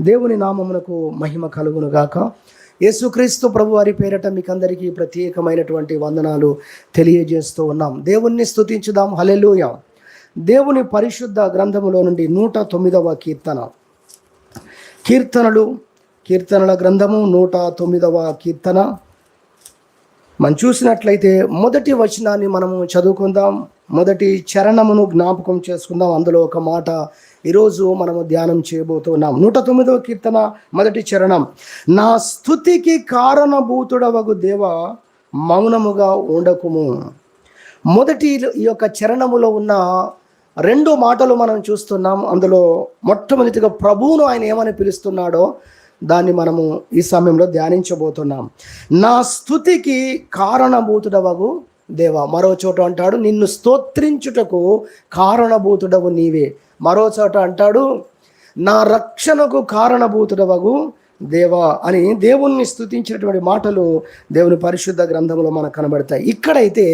దేవుని నామమునకు మహిమ కలుగును గాక. యేసుక్రీస్తు ప్రభు వారి పేరట మీకందరికీ ప్రత్యేకమైనటువంటి వందనాలు తెలియజేస్తూ ఉన్నాం. దేవుణ్ణి స్తుతించుదాం. హల్లెలూయా. దేవుని పరిశుద్ధ గ్రంథములో నుండి 109వ కీర్తనల గ్రంథము 109వ కీర్తన. మనం చూసినట్లయితే మొదటి వచనాన్ని మనము చదువుకుందాం. మొదటి చరణమును జ్ఞాపకం చేసుకుందాం. అందులో ఒక మాట ఈరోజు మనము ధ్యానం చేయబోతున్నాం. 109వ కీర్తన మొదటి చరణం. నా స్తుతికి కారణభూతుడవగు దేవ, మౌనముగా ఉండకుము. మొదటి ఈ యొక్క చరణములో ఉన్న రెండు మాటలు మనం చూస్తున్నాం. అందులో మొట్టమొదటిగా ప్రభువును ఆయన ఏమని పిలుస్తున్నాడో దాన్ని మనము ఈ సమయంలో ధ్యానించబోతున్నాం. నా స్తుతికి కారణభూతుడవగు దేవ. మరో చోట అంటాడు, నిన్ను స్తోత్రించుటకు కారణభూతుడవు నీవే. మరో చోట అంటాడు, నా రక్షణకు కారణభూతుడవగు దేవా అని దేవుణ్ణి స్తుతించినటువంటి మాటలు దేవుని పరిశుద్ధ గ్రంథంలో మనకు కనబడతాయి. ఇక్కడైతే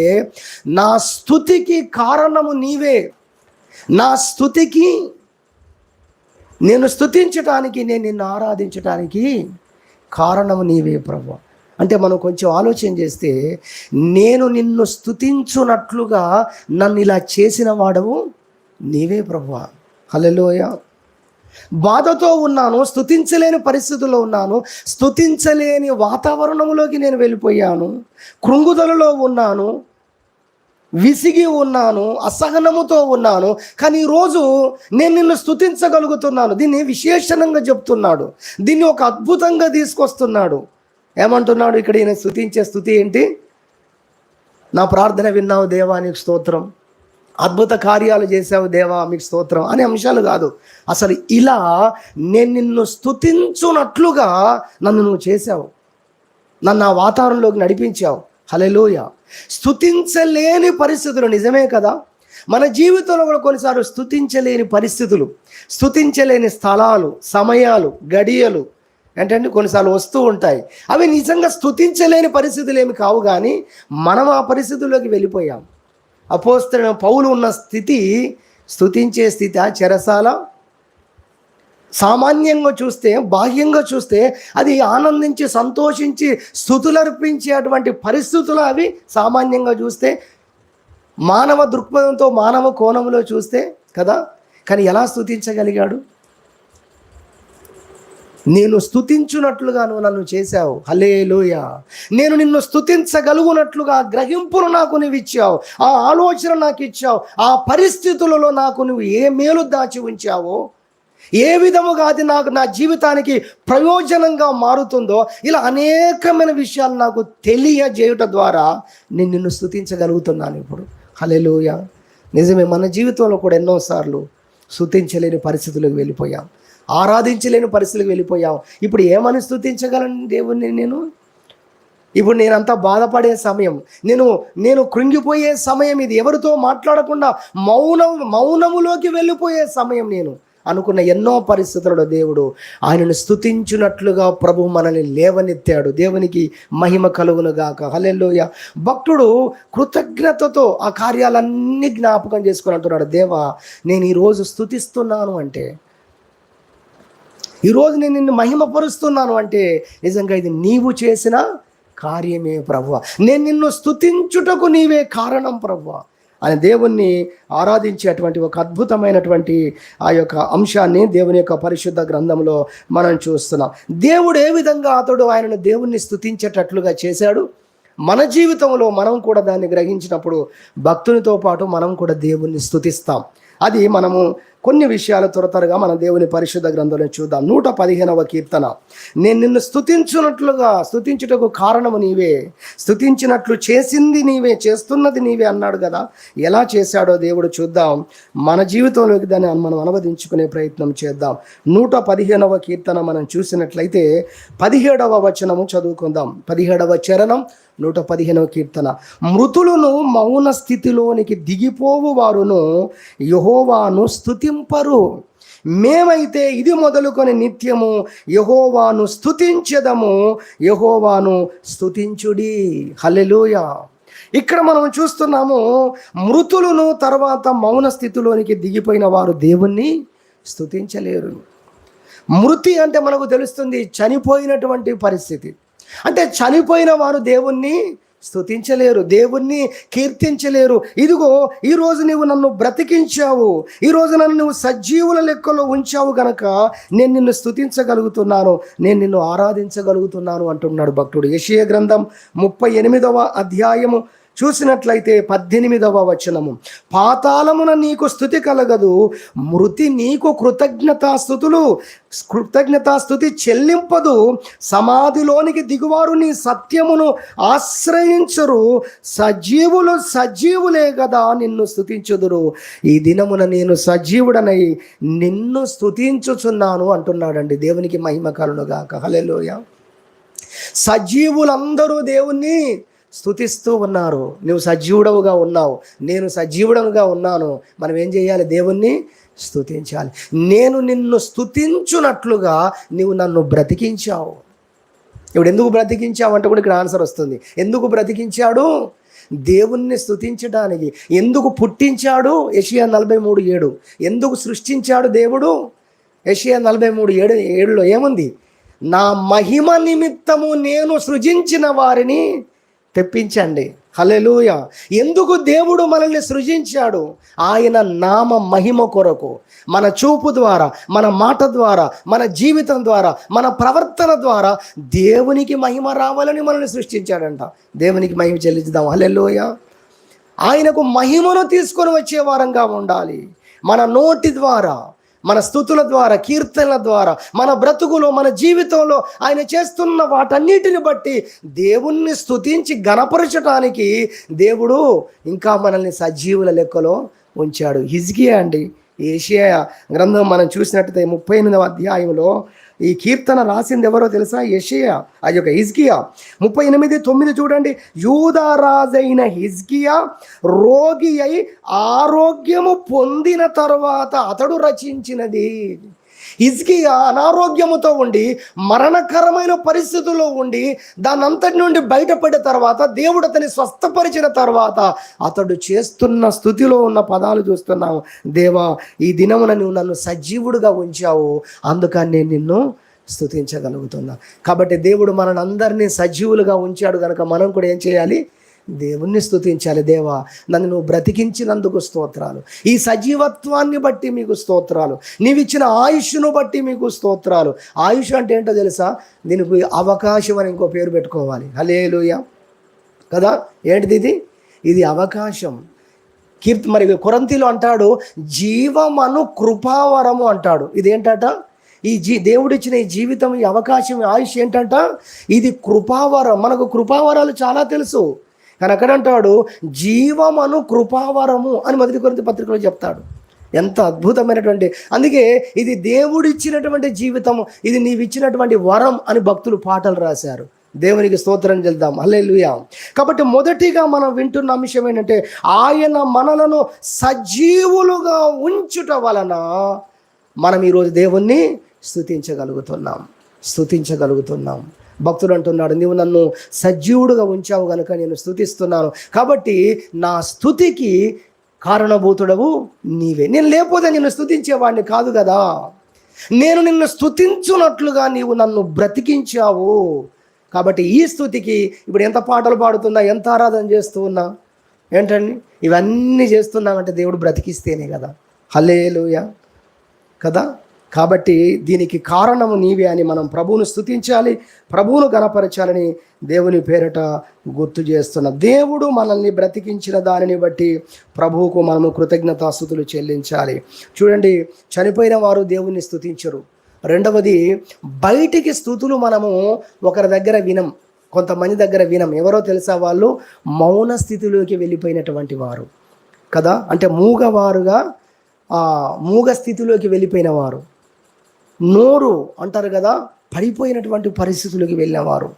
నా స్తుతికి కారణము నీవే. నా స్తుతికి, నేను స్తుతించటానికి, నేను నిన్ను ఆరాధించటానికి కారణము నీవే ప్రభు. అంటే మనం కొంచెం ఆలోచన చేస్తే, నేను నిన్ను స్తుతించున్నట్లుగా నన్ను ఇలా చేసిన వాడవు నీవే ప్రభువా. హల్లెలూయా. బాధతో ఉన్నాను, స్తుతించలేని పరిస్థితుల్లో ఉన్నాను, స్తుతించలేని వాతావరణంలోకి నేను వెళ్ళిపోయాను, కృంగుదలలో ఉన్నాను, విసిగి ఉన్నాను, అసహనముతో ఉన్నాను. కానీ ఈరోజు నేను నిన్ను స్తుతించగలుగుతున్నాను. దీన్ని విశేషణంగా చెప్తున్నాడు, దీన్ని ఒక అద్భుతంగా తీసుకొస్తున్నాడు. ఏమంటున్నాడు ఇక్కడ? ఈయన స్తుతించే స్తుతి ఏంటి? నా ప్రార్థన విన్నావు దేవా, నీకు స్తోత్రం. అద్భుత కార్యాలు చేసావు దేవా, మీకు స్తోత్రం అనే అంశాలు కాదు. అసలు ఇలా నేను నిన్ను స్తుతించున్నట్లుగా నన్ను నువ్వు చేసావు, నన్ను ఆ వాతావరణంలోకి నడిపించావు. హల్లెలూయా. స్తుతించలేని పరిస్థితులు నిజమే కదా. మన జీవితంలో కూడా కొన్నిసార్లు స్తుతించలేని పరిస్థితులు, స్తుతించలేని స్థలాలు, సమయాలు, గడియలు ఏంటంటే కొన్నిసార్లు వస్తూ ఉంటాయి. అవి నిజంగా స్తుతించలేని పరిస్థితులు ఏమి కావు, కానీ మనం ఆ పరిస్థితుల్లోకి వెళ్ళిపోయాం. అపోస్తలుడైన పౌలు ఉన్న స్థితి స్తుతించే స్థితి. చెరసాల సామాన్యంగా చూస్తే, బాహ్యంగా చూస్తే అది ఆనందించి సంతోషించి స్తుతులర్పించేటువంటి పరిస్థితులు అవి సామాన్యంగా చూస్తే, మానవ దృక్పథంతో మానవ కోణంలో చూస్తే కదా. కానీ ఎలా స్తుతించగలిగాడు? నేను స్తుతించున్నట్లుగా నువ్వు నన్ను చేశావు. హల్లెలూయా. నేను నిన్ను స్తుతించగలుగునట్లుగా గ్రహింపును నాకు నువ్వు ఇచ్చావు, ఆ ఆలోచన నాకు ఇచ్చావు, ఆ పరిస్థితులలో నాకు నువ్వు ఏ మేలు దాచి ఉంచావో, ఏ విధముగా అది నాకు నా జీవితానికి ప్రయోజనంగా మారుతుందో, ఇలా అనేకమైన విషయాలు నాకు తెలియజేయుట ద్వారా నేను నిన్ను స్తుతించగలుగుతున్నాను ఇప్పుడు. హల్లెలూయా. నిజమే, మన జీవితంలో కూడా ఎన్నోసార్లు స్తుతించలేని పరిస్థితులకు వెళ్ళిపోయాం, ఆరాధించలేని పరిస్థితులకు వెళ్ళిపోయాం. ఇప్పుడు ఏమని స్తుతించగలను దేవుణ్ణి? ఇప్పుడు నేనంతా బాధపడే సమయం, నేను కృంగిపోయే సమయం ఇది. ఎవరితో మాట్లాడకుండా మౌనములోకి వెళ్ళిపోయే సమయం. నేను అనుకున్న ఎన్నో పరిస్థితులలో దేవుడు ఆయనను స్తుతించున్నట్లుగా ప్రభు మనల్ని లేవనెత్తాడు. దేవునికి మహిమ కలుగును గాక. హల్లెలూయా. భక్తుడు కృతజ్ఞతతో ఆ కార్యాలన్నీ జ్ఞాపకం చేసుకుని అంటున్నాడు, దేవా నేను ఈరోజు స్తుతిస్తున్నాను అంటే, ఈరోజు నేను నిన్ను మహిమపరుస్తున్నాను అంటే నిజంగా ఇది నీవు చేసిన కార్యమే ప్రభువా. నేను నిన్ను స్తుతించుటకు నీవే కారణం ప్రభువా అని దేవుణ్ణి ఆరాధించేటువంటి ఒక అద్భుతమైనటువంటి ఆ యొక్క అంశాన్ని దేవుని యొక్క పరిశుద్ధ గ్రంథంలో మనం చూస్తున్నాం. దేవుడు ఏ విధంగా ఆయనను దేవుణ్ణి స్తుతించేటట్లుగా చేశాడు. మన జీవితంలో మనం కూడా దాన్ని గ్రహించినప్పుడు భక్తునితో పాటు మనం కూడా దేవుణ్ణి స్తుతిస్తాం. అది మనము కొన్ని విషయాలు త్వరగా మన దేవుని పరిశుద్ధ గ్రంథంలో చూద్దాం. 115వ కీర్తన. నేను నిన్ను స్తుతించుటకు కారణము నీవే, స్తుతించినట్లు చేసింది నీవే, చేస్తున్నది నీవే అన్నాడు కదా. ఎలా చేశాడో దేవుడు చూద్దాం. మన జీవితంలోకి దాన్ని మనం అనువదించుకునే ప్రయత్నం చేద్దాం. 115వ కీర్తన మనం చూసినట్లయితే 17వ వచనము చదువుకుందాం. 17వ చరణం 115వ కీర్తన. మృతులను మౌన స్థితిలోనికి దిగిపోవు వారును యెహోవాను స్తుతింపరు. మేమైతే ఇది మొదలుకొని నిత్యము యెహోవాను స్తుతించెదము, యెహోవాను స్తుతించుడి. హల్లెలూయా. ఇక్కడ మనం చూస్తున్నాము, మృతులను తర్వాత మౌన స్థితిలోనికి దిగిపోయిన వారు దేవుణ్ణి స్తుతించలేరు. మృతి అంటే మనకు తెలుస్తుంది చనిపోయినటువంటి పరిస్థితి. అంటే చనిపోయిన వారు దేవుణ్ణి స్తుతించలేరు, దేవుణ్ణి కీర్తించలేరు. ఇదిగో ఈరోజు నీవు నన్ను బ్రతికించావు, ఈరోజు నన్ను నువ్వు సజీవుల లెక్కలో ఉంచావు గనక నేను నిన్ను స్తుతించగలుగుతున్నాను, నేను నిన్ను ఆరాధించగలుగుతున్నాను అంటున్నాడు భక్తుడు. యెషయా గ్రంథం 38వ అధ్యాయము చూసినట్లయితే 18వ వచనము, పాతాళమున నీకు స్తుతి కలగదు, మృతి నీకు కృతజ్ఞతాస్తుతి చెల్లింపదు, సమాధిలోనికి దిగువారు నీ సత్యమును ఆశ్రయించరు, సజీవులే కదా నిన్ను స్తుతించుదురు. ఈ దినమున నేను సజీవుడనై నిన్ను స్తుతించుచున్నాను అంటున్నాడండి. దేవునికి మహిమ కలుగునుగాక. హల్లెలూయా. సజీవులందరూ దేవుణ్ణి స్తుతిస్తూ ఉన్నారు. నువ్వు సజీవుడవుగా ఉన్నావు, నేను సజీవుడనుగా ఉన్నాను. మనం ఏం చేయాలి? దేవుణ్ణి స్తుతించాలి. నేను నిన్ను స్తుతించున్నట్లుగా నీవు నన్ను బ్రతికించావు. ఇప్పుడు ఎందుకు బ్రతికించావు అంటే కూడా ఇక్కడ ఆన్సర్ వస్తుంది. ఎందుకు బ్రతికించాడు? దేవుణ్ణి స్తుతించడానికి. ఎందుకు పుట్టించాడు? యెషయా 43:7. ఎందుకు సృష్టించాడు దేవుడు? యెషయా 43:7లో ఏముంది? నా మహిమ నిమిత్తము నేను సృజించిన వారిని తెప్పించండి. హల్లెలూయా. ఎందుకు దేవుడు మనల్ని సృజించాడు? ఆయన నామ మహిమ కొరకు. మన చూపు ద్వారా, మన మాట ద్వారా, మన జీవితం ద్వారా, మన ప్రవర్తన ద్వారా దేవునికి మహిమ రావాలని మనల్ని సృష్టించాడంట. దేవునికి మహిమ చెల్లించుదాం. హల్లెలూయా. ఆయనకు మహిమను తీసుకొని వచ్చే వారంగా ఉండాలి. మన నోటి ద్వారా, మన స్తుతుల ద్వారా, కీర్తనల ద్వారా, మన బ్రతుకులో, మన జీవితంలో ఆయన చేస్తున్న వాటన్నిటిని బట్టి దేవుణ్ణి స్తుతించి గణపరచటానికి దేవుడు ఇంకా మనల్ని సజీవుల లెక్కలో ఉంచాడు. హిజ్కియా అండి, యెషయా గ్రంథం మనం చూసినట్టయితే 38వ అధ్యాయంలో ఈ కీర్తన రాసింది ఎవరో తెలుసా? యెషయా. అది ఒక హిజ్కియా. 38:9 చూడండి. యూదా రాజైన హిజ్కియా రోగి అయి ఆరోగ్యము పొందిన తర్వాత అతడు రచించినది. హిజ్కియా అనారోగ్యముతో ఉండి, మరణకరమైన పరిస్థితుల్లో ఉండి, దాని అంతటి నుండి బయటపడిన తర్వాత, దేవుడు అతన్ని స్వస్థపరిచిన తర్వాత అతడు చేస్తున్న స్థుతిలో ఉన్న పదాలు చూస్తున్నాము. దేవా, ఈ దినమున నువ్వు నన్ను సజీవుడుగా ఉంచావు, అందుకని నేను నిన్ను స్తుతించగలుగుతున్నా. కాబట్టి దేవుడు మనల్ని అందరినీ సజీవులుగా ఉంచాడు కనుక మనం కూడా ఏం చేయాలి? దేవుణ్ణి స్తుతించాలి. దేవా, నన్ను నువ్వు బ్రతికించినందుకు స్తోత్రాలు, ఈ సజీవత్వాన్ని బట్టి మీకు స్తోత్రాలు, నీవిచ్చిన ఆయుష్ను బట్టి మీకు స్తోత్రాలు. ఆయుష్ అంటే ఏంటో తెలుసా? దీనికి అవకాశం అని ఇంకో పేరు పెట్టుకోవాలి. హల్లెలూయా కదా. ఏంటిది ఇది? అవకాశం. మరి కొరింథీలో అంటాడు, జీవమను కృపావరము అంటాడు. ఇదేంటట? దేవుడిచ్చిన ఈ జీవితం, ఈ అవకాశం, ఆయుష్ ఏంటంట? ఇది కృపావరం. మనకు కృపావరాలు చాలా తెలుసు, కానీ అక్కడ అంటాడు జీవమను కృపావరము అని 1 కొరింథీ పత్రికలో చెప్తాడు. ఎంత అద్భుతమైనటువంటి, అందుకే ఇది దేవుడిచ్చినటువంటి జీవితము, ఇది నీవిచ్చినటువంటి వరం అని భక్తులు పాటలు రాశారు. దేవునికి స్తోత్రం చెల్దాం. హల్లెలూయా. కాబట్టి మొదటిగా మనం వింటున్న అంశం ఏంటంటే, ఆయన మనలను సజీవులుగా ఉంచుట వలన మనం ఈరోజు దేవుణ్ణి స్తుతించగలుగుతున్నాం. భక్తుడు అంటున్నాడు, నీవు నన్ను సజీవుడుగా ఉంచావు కనుక నేను స్తుతిస్తున్నాను. కాబట్టి నా స్తుతికి కారణభూతుడవు నీవే. నేను లేకపోతే నిన్ను స్తుతించేవాడిని కాదు కదా. నేను నిన్ను స్తుతించున్నట్లుగా నీవు నన్ను బ్రతికించావు. కాబట్టి ఈ స్తుతికి ఇప్పుడు ఎంత పాటలు పాడుతున్నా, ఎంత ఆరాధన చేస్తూ ఉన్నా, ఏంటండి ఇవన్నీ చేస్తున్నామంటే దేవుడు బ్రతికిస్తేనే కదా. హల్లెలూయా కదా. కాబట్టి దీనికి కారణము నీవే అని మనం ప్రభువును స్తుతించాలి, ప్రభువును గణపరచాలని దేవుని పేరట గుర్తు చేస్తున్న. దేవుడు మనల్ని బ్రతికించిన దానిని బట్టి ప్రభువుకు మనము కృతజ్ఞతాస్తుతులు చెల్లించాలి. చూడండి, చనిపోయిన వారు దేవుణ్ణి స్తుతించరు. రెండవది, బయటికి స్తుతులు మనము ఒకరి దగ్గర వినం, కొంతమంది దగ్గర వినం. ఎవరో తెలుసా? వాళ్ళు మౌన స్థితిలోకి వెళ్ళిపోయినటువంటి వారు కదా. అంటే మూగ స్థితిలోకి వెళ్ళిపోయిన వారు, నోరు అంటారు కదా, పడిపోయినటువంటి పరిస్థితులకి వెళ్ళినవారు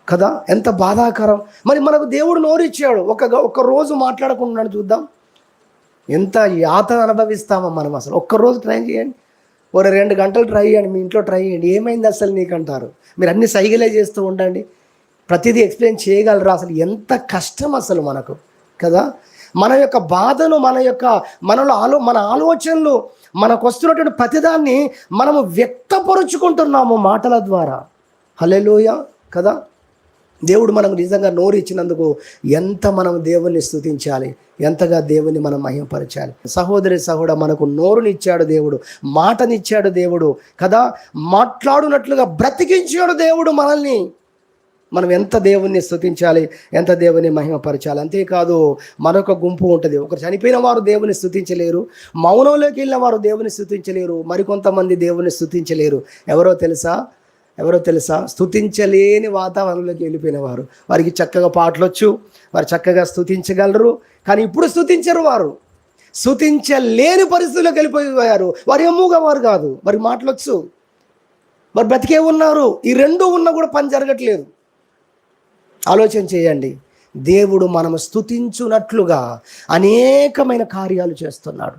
కదా. ఎంత బాధాకరం. మరి మనకు దేవుడు నోరు ఇచ్చాడు, ఒక్క రోజు మాట్లాడకుండా చూద్దాం, ఎంత యాతన అనుభవిస్తామో మనం. అసలు ఒక్కరోజు ట్రై చేయండి, 2 గంటలు ట్రై చేయండి, మీ ఇంట్లో ట్రై చేయండి. ఏమైంది అసలు నీకంటారు. మీరు అన్ని సైగలే చేస్తూ ఉండండి, ప్రతిదీ ఎక్స్ప్లెయిన్ చేయగలరా? అసలు ఎంత కష్టం అసలు మనకు కదా. మన యొక్క బాధను, మన ఆలోచనలు, మనకు వస్తున్నటువంటి ప్రతిదాన్ని మనము వ్యక్తపరుచుకుంటున్నాము మాటల ద్వారా. హల్లెలూయా కదా. దేవుడు మనకు నిజంగా నోరు ఇచ్చినందుకు ఎంత మనం దేవుణ్ణి స్తుతించాలి, ఎంతగా దేవుణ్ణి మనం మహిమపరచాలి. సహోదరి సహోదర, మనకు నోరునిచ్చాడు దేవుడు, మాటనిచ్చాడు దేవుడు కదా, మాట్లాడునట్లుగా బ్రతికించాడు దేవుడు మనల్ని. మనం ఎంత దేవుణ్ణి స్తుతించాలి, ఎంత దేవుని మహిమపరచాలి. అంతేకాదు మరొక గుంపు ఉంటుంది. ఒకరు చనిపోయిన వారు దేవుని స్తుతించలేరు, మౌనంలోకి వెళ్ళిన వారు దేవుని స్తుతించలేరు, మరికొంతమంది దేవుని స్తుతించలేరు. ఎవరో తెలుసా? స్తుతించలేని వాతావరణంలోకి వెళ్ళిపోయిన వారు. వారికి చక్కగా పాటలు వచ్చు, వారు చక్కగా స్తుతించగలరు, కానీ ఇప్పుడు స్తుతించరు. వారు స్తుతించలేని పరిస్థితుల్లోకి వెళ్ళిపోయారు. వారు ఏమూగా వారు కాదు, వారికి మాటలు వచ్చు, వారు బ్రతికే ఉన్నారు. ఈ రెండు ఉన్నా కూడా పని జరగట్లేదు. ఆలోచన చేయండి. దేవుడు మనము స్తుతించున్నట్లుగా అనేకమైన కార్యాలు చేస్తున్నాడు.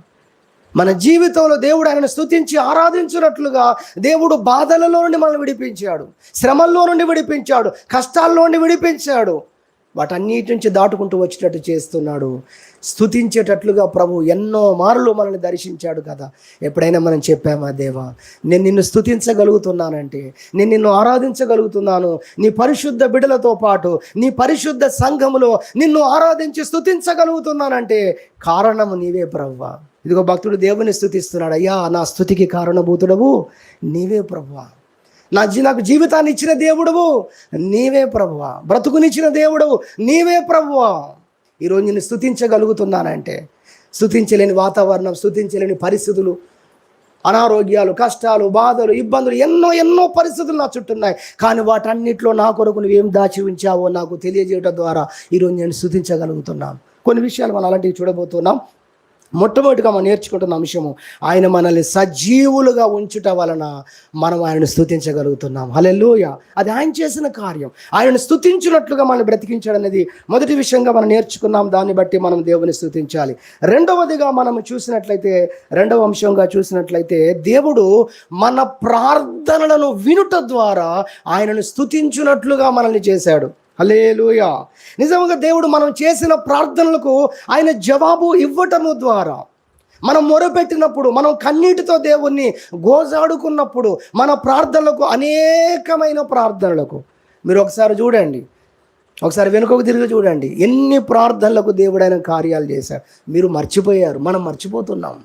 మన జీవితంలో దేవుడు ఆయనను స్తుతించి ఆరాధించినట్లుగా దేవుడు బాధలలో నుండి మనల్ని విడిపించాడు, శ్రమల్లో నుండి విడిపించాడు, కష్టాల్లో నుండి విడిపించాడు. వాటన్నిటి నుంచి దాటుకుంటూ వచ్చేటట్టు చేస్తున్నాడు. స్తుతించేటట్లుగా ప్రభు ఎన్నో మార్లు మనల్ని దర్శించాడు కదా. ఎప్పుడైనా మనం చెప్పామా, దేవా నేను నిన్ను స్తుతించగలుగుతున్నానంటే, నేను నిన్ను ఆరాధించగలుగుతున్నాను, నీ పరిశుద్ధ బిడ్డలతో పాటు నీ పరిశుద్ధ సంఘములో నిన్ను ఆరాధించి స్తుతించగలుగుతున్నానంటే కారణము నీవే ప్రభువా. ఇదిగో భక్తుడు దేవుని స్తుతిస్తున్నాడు. అయ్యా, నా స్తుతికి కారణభూతుడవు నీవే ప్రభువా. నాకు జీవితాన్ని ఇచ్చిన దేవుడవు నీవే ప్రభువా. బ్రతుకునిచ్చిన దేవుడవు నీవే ప్రభువా. ఈరోజు నేను స్తుతించగలుగుతున్నానంటే, స్తుతించలేని వాతావరణం, స్తుతించలేని పరిస్థితులు, అనారోగ్యాలు, కష్టాలు, బాధలు, ఇబ్బందులు, ఎన్నో పరిస్థితులు నా చుట్టూ ఉన్నాయి. కానీ వాటన్నిటిలో నా కొరకు నువ్వేం దాచి ఉంచావో నాకు తెలియజేయడం ద్వారా ఈరోజు నేను స్తుతించగలుగుతున్నాను. కొన్ని విషయాలు మనం అలాంటివి చూడబోతున్నాం. మొట్టమొదటిగా మనం నేర్చుకుంటున్న అంశము, ఆయన మనల్ని సజీవులుగా ఉంచుట వలన మనం ఆయనను స్తుతించగలుగుతున్నాం. హల్లెలూయా. అది ఆయన చేసిన కార్యం. ఆయనను స్తుతించినట్లుగా మనల్ని బ్రతికించడం అనేది మొదటి విషయంగా మనం నేర్చుకున్నాం. దాన్ని బట్టి మనం దేవుని స్తుతించాలి. రెండవ అంశంగా చూసినట్లయితే దేవుడు మన ప్రార్థనలను వినుట ద్వారా ఆయనను స్తుతించున్నట్లుగా మనల్ని చేశాడు. హల్లెలూయా. నిజంగా దేవుడు మనం చేసిన ప్రార్థనలకు ఆయన జవాబు ఇవ్వటము ద్వారా, మనం మొరపెట్టినప్పుడు, మనం కన్నీటితో దేవుణ్ణి గోజాడుకున్నప్పుడు, మన ప్రార్థనలకు, అనేకమైన ప్రార్థనలకు మీరు ఒకసారి వెనుకకు తిరిగి చూడండి, ఎన్ని ప్రార్థనలకు దేవుడు ఆయన కార్యాలు చేశాడు. మీరు మర్చిపోయారు, మనం మర్చిపోతున్నాం.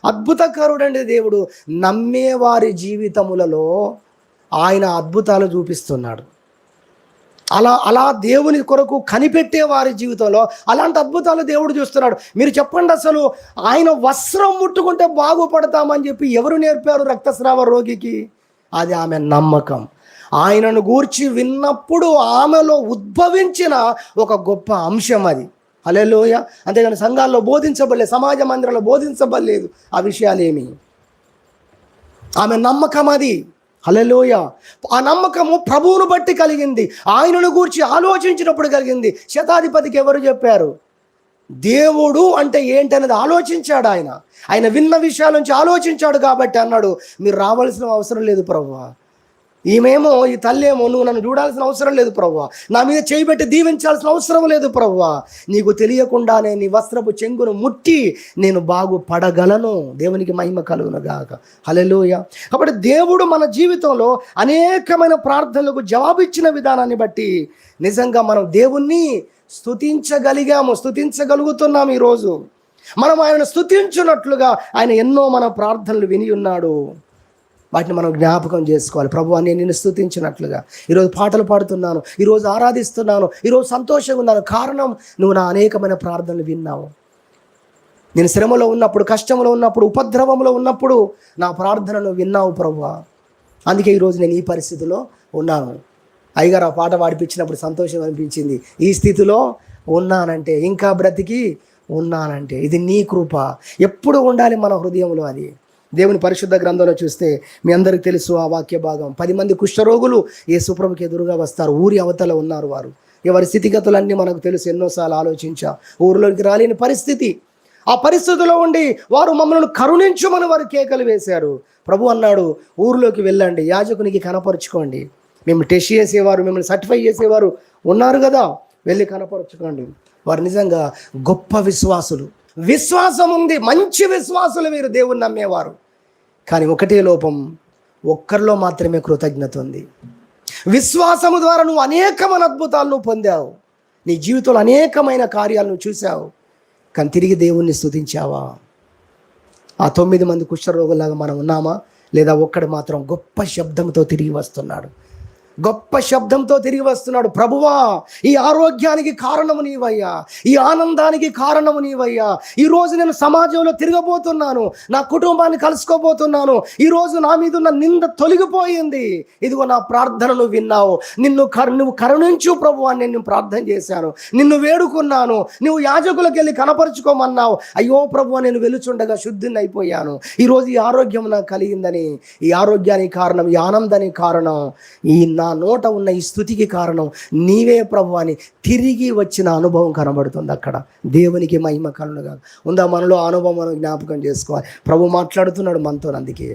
అద్భుతకరుడండి దేవుడు. నమ్మేవారి జీవితములలో ఆయన అద్భుతాలు చూపిస్తున్నాడు. అలా దేవుని కొరకు కనిపెట్టే వారి జీవితంలో అలాంటి అద్భుతాలు దేవుడు చూస్తున్నాడు. మీరు చెప్పండి, అసలు ఆయన వస్త్రం ముట్టుకుంటే బాగుపడతామని చెప్పి ఎవరు నేర్పారు రక్తస్రావ రోగికి? అది ఆమె నమ్మకం. ఆయనను గూర్చి విన్నప్పుడు ఆమెలో ఉద్భవించిన ఒక గొప్ప అంశం అది. హల్లెలూయా. అంతేగాని సంఘాల్లో బోధించబడలేదు, సమాజ మందిరంలో బోధించబడలేదు ఆ విషయాలేమి. ఆమె నమ్మకం అది. హల్లెలూయా. ఆ నమ్మకము ప్రభువును బట్టి కలిగింది, ఆయనను గూర్చి ఆలోచించినప్పుడు కలిగింది. శతాధిపతికి ఎవరు చెప్పారు? దేవుడు అంటే ఏంటనేది ఆలోచించాడు ఆయన విన్న విషయాల నుంచి ఆలోచించాడు. కాబట్టి అన్నాడు, మీరు రావాల్సిన అవసరం లేదు ప్రభువా, ఈమెమో, ఈ తల్లేమో, నువ్వు నన్ను చూడాల్సిన అవసరం లేదు ప్రభువా, నా మీద చేయబెట్టి దీవించాల్సిన అవసరం లేదు ప్రభువా, నీకు తెలియకుండానే నీ వస్త్రపు చెంగును ముట్టి నేను బాగుపడగలను. దేవునికి మహిమ కలుగును గాక. హల్లెలూయా. కాబట్టి దేవుడు మన జీవితంలో అనేకమైన ప్రార్థనలకు జవాబిచ్చిన విధానాన్ని బట్టి నిజంగా మనం దేవుణ్ణి స్తుతించగలుగుతున్నాం. ఈరోజు మనం ఆయన స్తుతించున్నట్లుగా ఆయన ఎన్నో మన ప్రార్థనలు విని ఉన్నాడు. వాటిని మనం జ్ఞాపకం చేసుకోవాలి. ప్రభువా, నేను నిన్ను స్తుతించినట్లుగా ఈరోజు పాటలు పాడుతున్నాను, ఈరోజు ఆరాధిస్తున్నాను, ఈరోజు సంతోషంగా ఉన్నాను. కారణం, నువ్వు నా అనేకమైన ప్రార్థనలు విన్నావు. నేను శ్రమలో ఉన్నప్పుడు, కష్టంలో ఉన్నప్పుడు, ఉపద్రవంలో ఉన్నప్పుడు నా ప్రార్థనలు విన్నావు ప్రభువా. అందుకే ఈరోజు నేను ఈ పరిస్థితిలో ఉన్నాను. అయ్యగారు ఆ పాట పాడిపించినప్పుడు సంతోషం అనిపించింది. ఈ స్థితిలో ఉన్నానంటే, ఇంకా బ్రతికి ఉన్నానంటే ఇది నీ కృప. ఎప్పుడు ఉండాలి మన హృదయంలో అది. దేవుని పరిశుద్ధ గ్రంథంలో చూస్తే మీ అందరికీ తెలుసు ఆ వాక్య భాగం. 10 మంది కుష్ఠరోగులు యేసుప్రభుకి ఎదురుగా వస్తారు. ఊరి అవతల ఉన్నారు వారు. ఎవరి స్థితిగతులన్నీ మనకు తెలుసు, ఎన్నోసార్లు ఆలోచించా. ఊరిలోకి రాలేని పరిస్థితి. ఆ పరిస్థితిలో ఉండి వారు మమ్మల్ని కరుణించుమని వారు కేకలు వేశారు. ప్రభు అన్నాడు, ఊరిలోకి వెళ్ళండి, యాజకునికి కనపరుచుకోండి. మిమ్మల్ని టెస్ట్ చేసేవారు, మిమ్మల్ని సర్టిఫై చేసేవారు ఉన్నారు కదా, వెళ్ళి కనపరుచుకోండి. వారు నిజంగా గొప్ప విశ్వాసులు, విశ్వాసం ఉంది, మంచి విశ్వాసులు వీరు, దేవుని నమ్మేవారు. కానీ ఒకటే లోపం, ఒక్కరిలో మాత్రమే కృతజ్ఞత ఉంది. విశ్వాసము ద్వారా నువ్వు అనేకమైన అద్భుతాలను పొందావు, నీ జీవితంలో అనేకమైన కార్యాలను చూసావు, కానీ తిరిగి దేవుణ్ణి స్తుతించావా? ఆ 9 మంది కుష్ఠరోగులాగా మనం ఉన్నామా? లేదా ఒక్కడు మాత్రం గొప్ప శబ్దంతో తిరిగి వస్తున్నాడు, గొప్ప శబ్దంతో తిరిగి వస్తున్నాడు, ప్రభువా ఈ ఆరోగ్యానికి కారణము నీవయ్యా, ఈ ఆనందానికి కారణము నీవయ్యా, ఈరోజు నేను సమాజంలో తిరగబోతున్నాను, నా కుటుంబాన్ని కలుసుకోబోతున్నాను, ఈరోజు నా మీద ఉన్న నింద తొలగిపోయింది, ఇదిగో నా ప్రార్థనను విన్నావు, నువ్వు కరుణించు ప్రభువా అని నేను ప్రార్థన చేశాను, నిన్ను వేడుకున్నాను, నువ్వు యాజకులకు వెళ్ళి కనపరుచుకోమన్నావు, అయ్యో ప్రభువా నేను వెలుచుండగా శుద్ధిని అయిపోయాను, ఈరోజు ఈ ఆరోగ్యం నాకు కలిగిందని, ఈ ఆరోగ్యానికి కారణం, ఈ ఆనందానికి కారణం, ఈ నా నోట ఉన్న ఈ స్తుతికి కారణం నీవే ప్రభు అని తిరిగి వచ్చిన అనుభవం కనబడుతుంది. అక్కడ దేవునికి మహిమ కలుగునుగాక. ఉందా మనలో అనుభవం మనం జ్ఞాపకం చేసుకోవాలి. ప్రభు మాట్లాడుతున్నాడు మనతో, అందుకే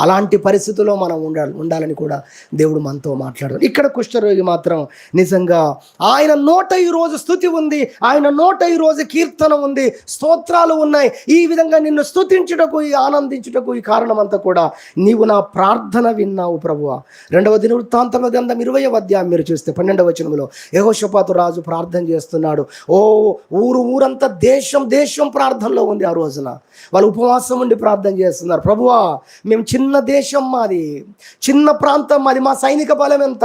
అలాంటి పరిస్థితుల్లో మనం ఉండాలని కూడా దేవుడు మనతో మాట్లాడారు. ఇక్కడ కుష్ఠరోగి మాత్రం నిజంగా ఆయన నోట ఈరోజు స్తుతి ఉంది, ఆయన నోట ఈరోజు కీర్తన ఉంది, స్తోత్రాలు ఉన్నాయి. ఈ విధంగా నిన్ను స్తుతించుటకు, ఈ ఆనందించుటకు ఈ కారణం అంతా కూడా నీవు నా ప్రార్థన విన్నావు ప్రభువా. 2వ దినవృత్తాంతముల గ్రంథం 20వ అధ్యాయం మీరు చూస్తే 12వ వచనంలో యెహోషాపాతు రాజు ప్రార్థన చేస్తున్నాడు. ఊరంతా దేశం ప్రార్థనలో ఉంది. ఆ రోజున వాళ్ళు ఉపవాసం ఉండి ప్రార్థన చేస్తున్నారు. ప్రభువా మేము చిన్న దేశం, మాది చిన్న ప్రాంతం, మాది, మా సైనిక బలం ఎంత,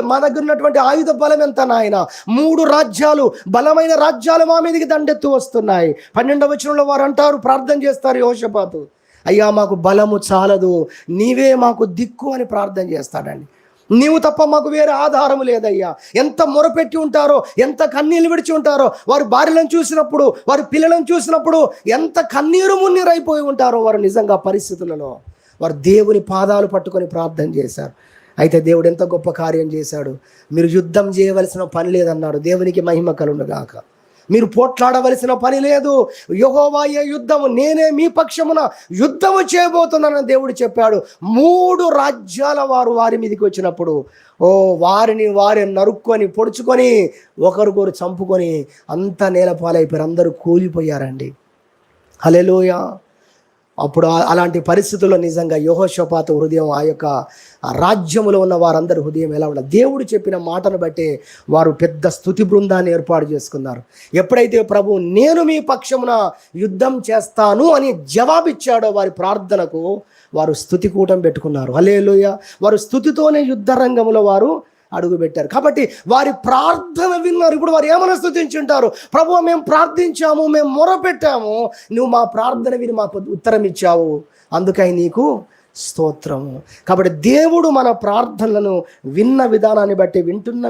మా దగ్గర ఉన్నటువంటి ఆయుధ బలం ఎంత నాయన, 3 రాజ్యాలు, బలమైన రాజ్యాలు మా మీదకి దండెత్తు వస్తున్నాయి. 12వ వచనంలో వారు అంటారు, ప్రార్థన చేస్తారు యెహోషాపాతు, అయ్యా మాకు బలము చాలదు, నీవే మాకు దిక్కు అని ప్రార్థన చేస్తాడండి. నీవు తప్ప మాకు వేరే ఆధారము లేదయ్యా. ఎంత మొరపెట్టి ఉంటారో, ఎంత కన్నీళ్ళు విడిచి ఉంటారో, వారి భార్యలను చూసినప్పుడు, వారి పిల్లలను చూసినప్పుడు ఎంత కన్నీరు మున్నీరైపోయి ఉంటారో వారు. నిజంగా పరిస్థితులలో వారు దేవుని పాదాలు పట్టుకొని ప్రార్థన చేశారు. అయితే దేవుడు ఎంత గొప్ప కార్యం చేశాడు. మీరు యుద్ధం చేయవలసిన పని లేదన్నాడు. దేవునికి మహిమ కలుగునుగాక. మీరు పోట్లాడవలసిన పని లేదు, యెహోవాయే యుద్ధము, నేనే మీ పక్షమున యుద్ధము చేయబోతున్నానని దేవుడు చెప్పాడు. 3 రాజ్యాల వారి మీదకి వచ్చినప్పుడు వారిని నరుక్కొని పొడుచుకొని ఒకరికొరు చంపుకొని అంతా నేలపాలైపోయారు, అందరూ కూలిపోయారండి. హల్లెలూయా. అప్పుడు అలాంటి పరిస్థితుల్లో నిజంగా యెహోషాపాతు హృదయం, ఆ యొక్క రాజ్యములో ఉన్న వారందరి హృదయం ఎలా ఉండాలి? దేవుడు చెప్పిన మాటను బట్టి వారు పెద్ద స్తుతి బృందాన్ని ఏర్పాటు చేసుకున్నారు. ఎప్పుడైతే ప్రభు నేను మీ పక్షమున యుద్ధం చేస్తాను అని జవాబిచ్చాడో వారి ప్రార్థనకు, వారు స్తుతి కూటం పెట్టుకున్నారు. హల్లెలూయా. వారు స్తుతితోనే యుద్ధ రంగంలో వారు అడుగుపెట్టారు. కాబట్టి వారి ప్రార్థన విన్నారు. ఇప్పుడు వారు ఏమైనా స్తుతించుంటారు, ప్రభువా మేము ప్రార్థించాము, మేము మొరపెట్టాము, నువ్వు మా ప్రార్థన విని మాకు ఉత్తరం ఇచ్చావు, అందుకై నీకు స్తోత్రము. కాబట్టి దేవుడు మన ప్రార్థనలను వింటున్న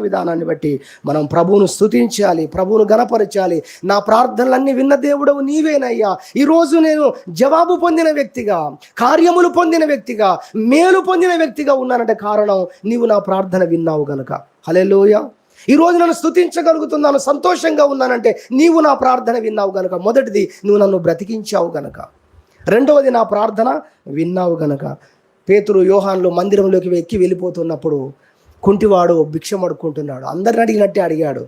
విధానాన్ని బట్టి మనం ప్రభువును స్తుతించాలి, ప్రభువును గణపరచాలి. నా ప్రార్థనలన్నీ విన్న దేవుడవు నీవేనయ్యా. ఈరోజు నేను జవాబు పొందిన వ్యక్తిగా, కార్యములు పొందిన వ్యక్తిగా, మేలు పొందిన వ్యక్తిగా ఉన్నానంటే కారణం నీవు నా ప్రార్థన విన్నావు గనుక. హల్లెలూయా. ఈరోజు నన్ను స్తుతించగలుగుతున్నాను, సంతోషంగా ఉన్నానంటే నీవు నా ప్రార్థన విన్నావు గనుక. మొదటిది, నువ్వు నన్ను బ్రతికించావు గనుక. 2వది, నా ప్రార్థన విన్నావు గనక. పేతురు, యోహాన్లు మందిరంలోకి వెళ్ళిపోతున్నప్పుడు కుంటివాడు భిక్షం అడుక్కుంటున్నాడు. అందరిని అడిగినట్టే అడిగాడు.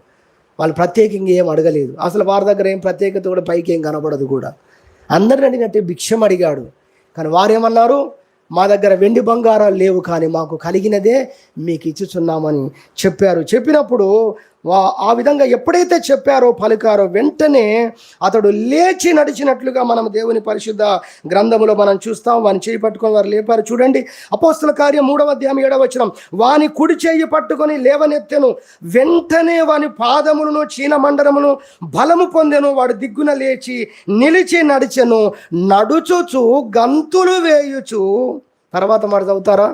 వాళ్ళు ప్రత్యేకంగా ఏం అడగలేదు. అసలు వారి దగ్గర ఏం ప్రత్యేకత కూడా పైకి ఏం కనబడదు కూడా. అందరిని అడిగినట్టే భిక్షం అడిగాడు. కానీ వారేమన్నారు? మా దగ్గర వెండి బంగారాలు లేవు, కానీ మాకు కలిగినదే మీకు ఇచ్చుచున్నామని చెప్పారు. చెప్పినప్పుడు ఆ విధంగా ఎప్పుడైతే చెప్పారో, పలికారో, వెంటనే అతడు లేచి నడిచినట్లుగా మనం దేవుని పరిశుద్ధ గ్రంథములో మనం చూస్తాం. వాని చేయి పట్టుకొని వారు లేపారు. చూడండి, అపోస్తల కార్యం 3వ అధ్యాయం 7వ వచనం. వాని కుడి చేయి పట్టుకొని లేవనెత్తెను, వెంటనే వాని పాదములను చీనమండరమును బలము పొందెను. వాడు దిగ్గున లేచి నిలిచి నడిచెను, నడుచుచు గంతులు వేయుచు. తర్వాత మాట చదువుతారా?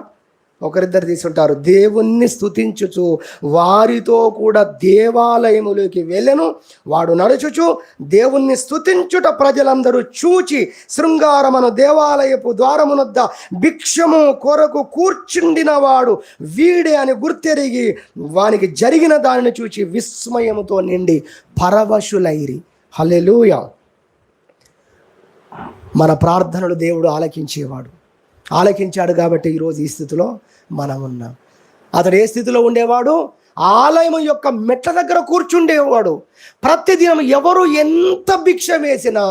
ఒకరిద్దరు తీసుంటారు. దేవుణ్ణి స్తుతించుచు వారితో కూడా దేవాలయములోకి వెళ్ళెను. వాడు నడుచుచు దేవుణ్ణి స్తుతించుట ప్రజలందరూ చూచి, శృంగారమును దేవాలయపు ద్వారమునొద్ద భిక్షము కొరకు కూర్చుండిన వాడు వీడే అని గుర్తెరిగి వానికి జరిగిన దానిని చూచి విస్మయముతో నిండి పరవశులైరి. హల్లెలూయా. మన ప్రార్థనలు దేవుడు ఆలకించాడు కాబట్టి ఈరోజు ఈ స్థితిలో మనం ఉన్నాం. అతడు ఏ స్థితిలో ఉండేవాడు? ఆలయం యొక్క మెట్ల దగ్గర కూర్చుండేవాడు. ప్రతిదినం ఎవరు ఎంత భిక్ష వేసినా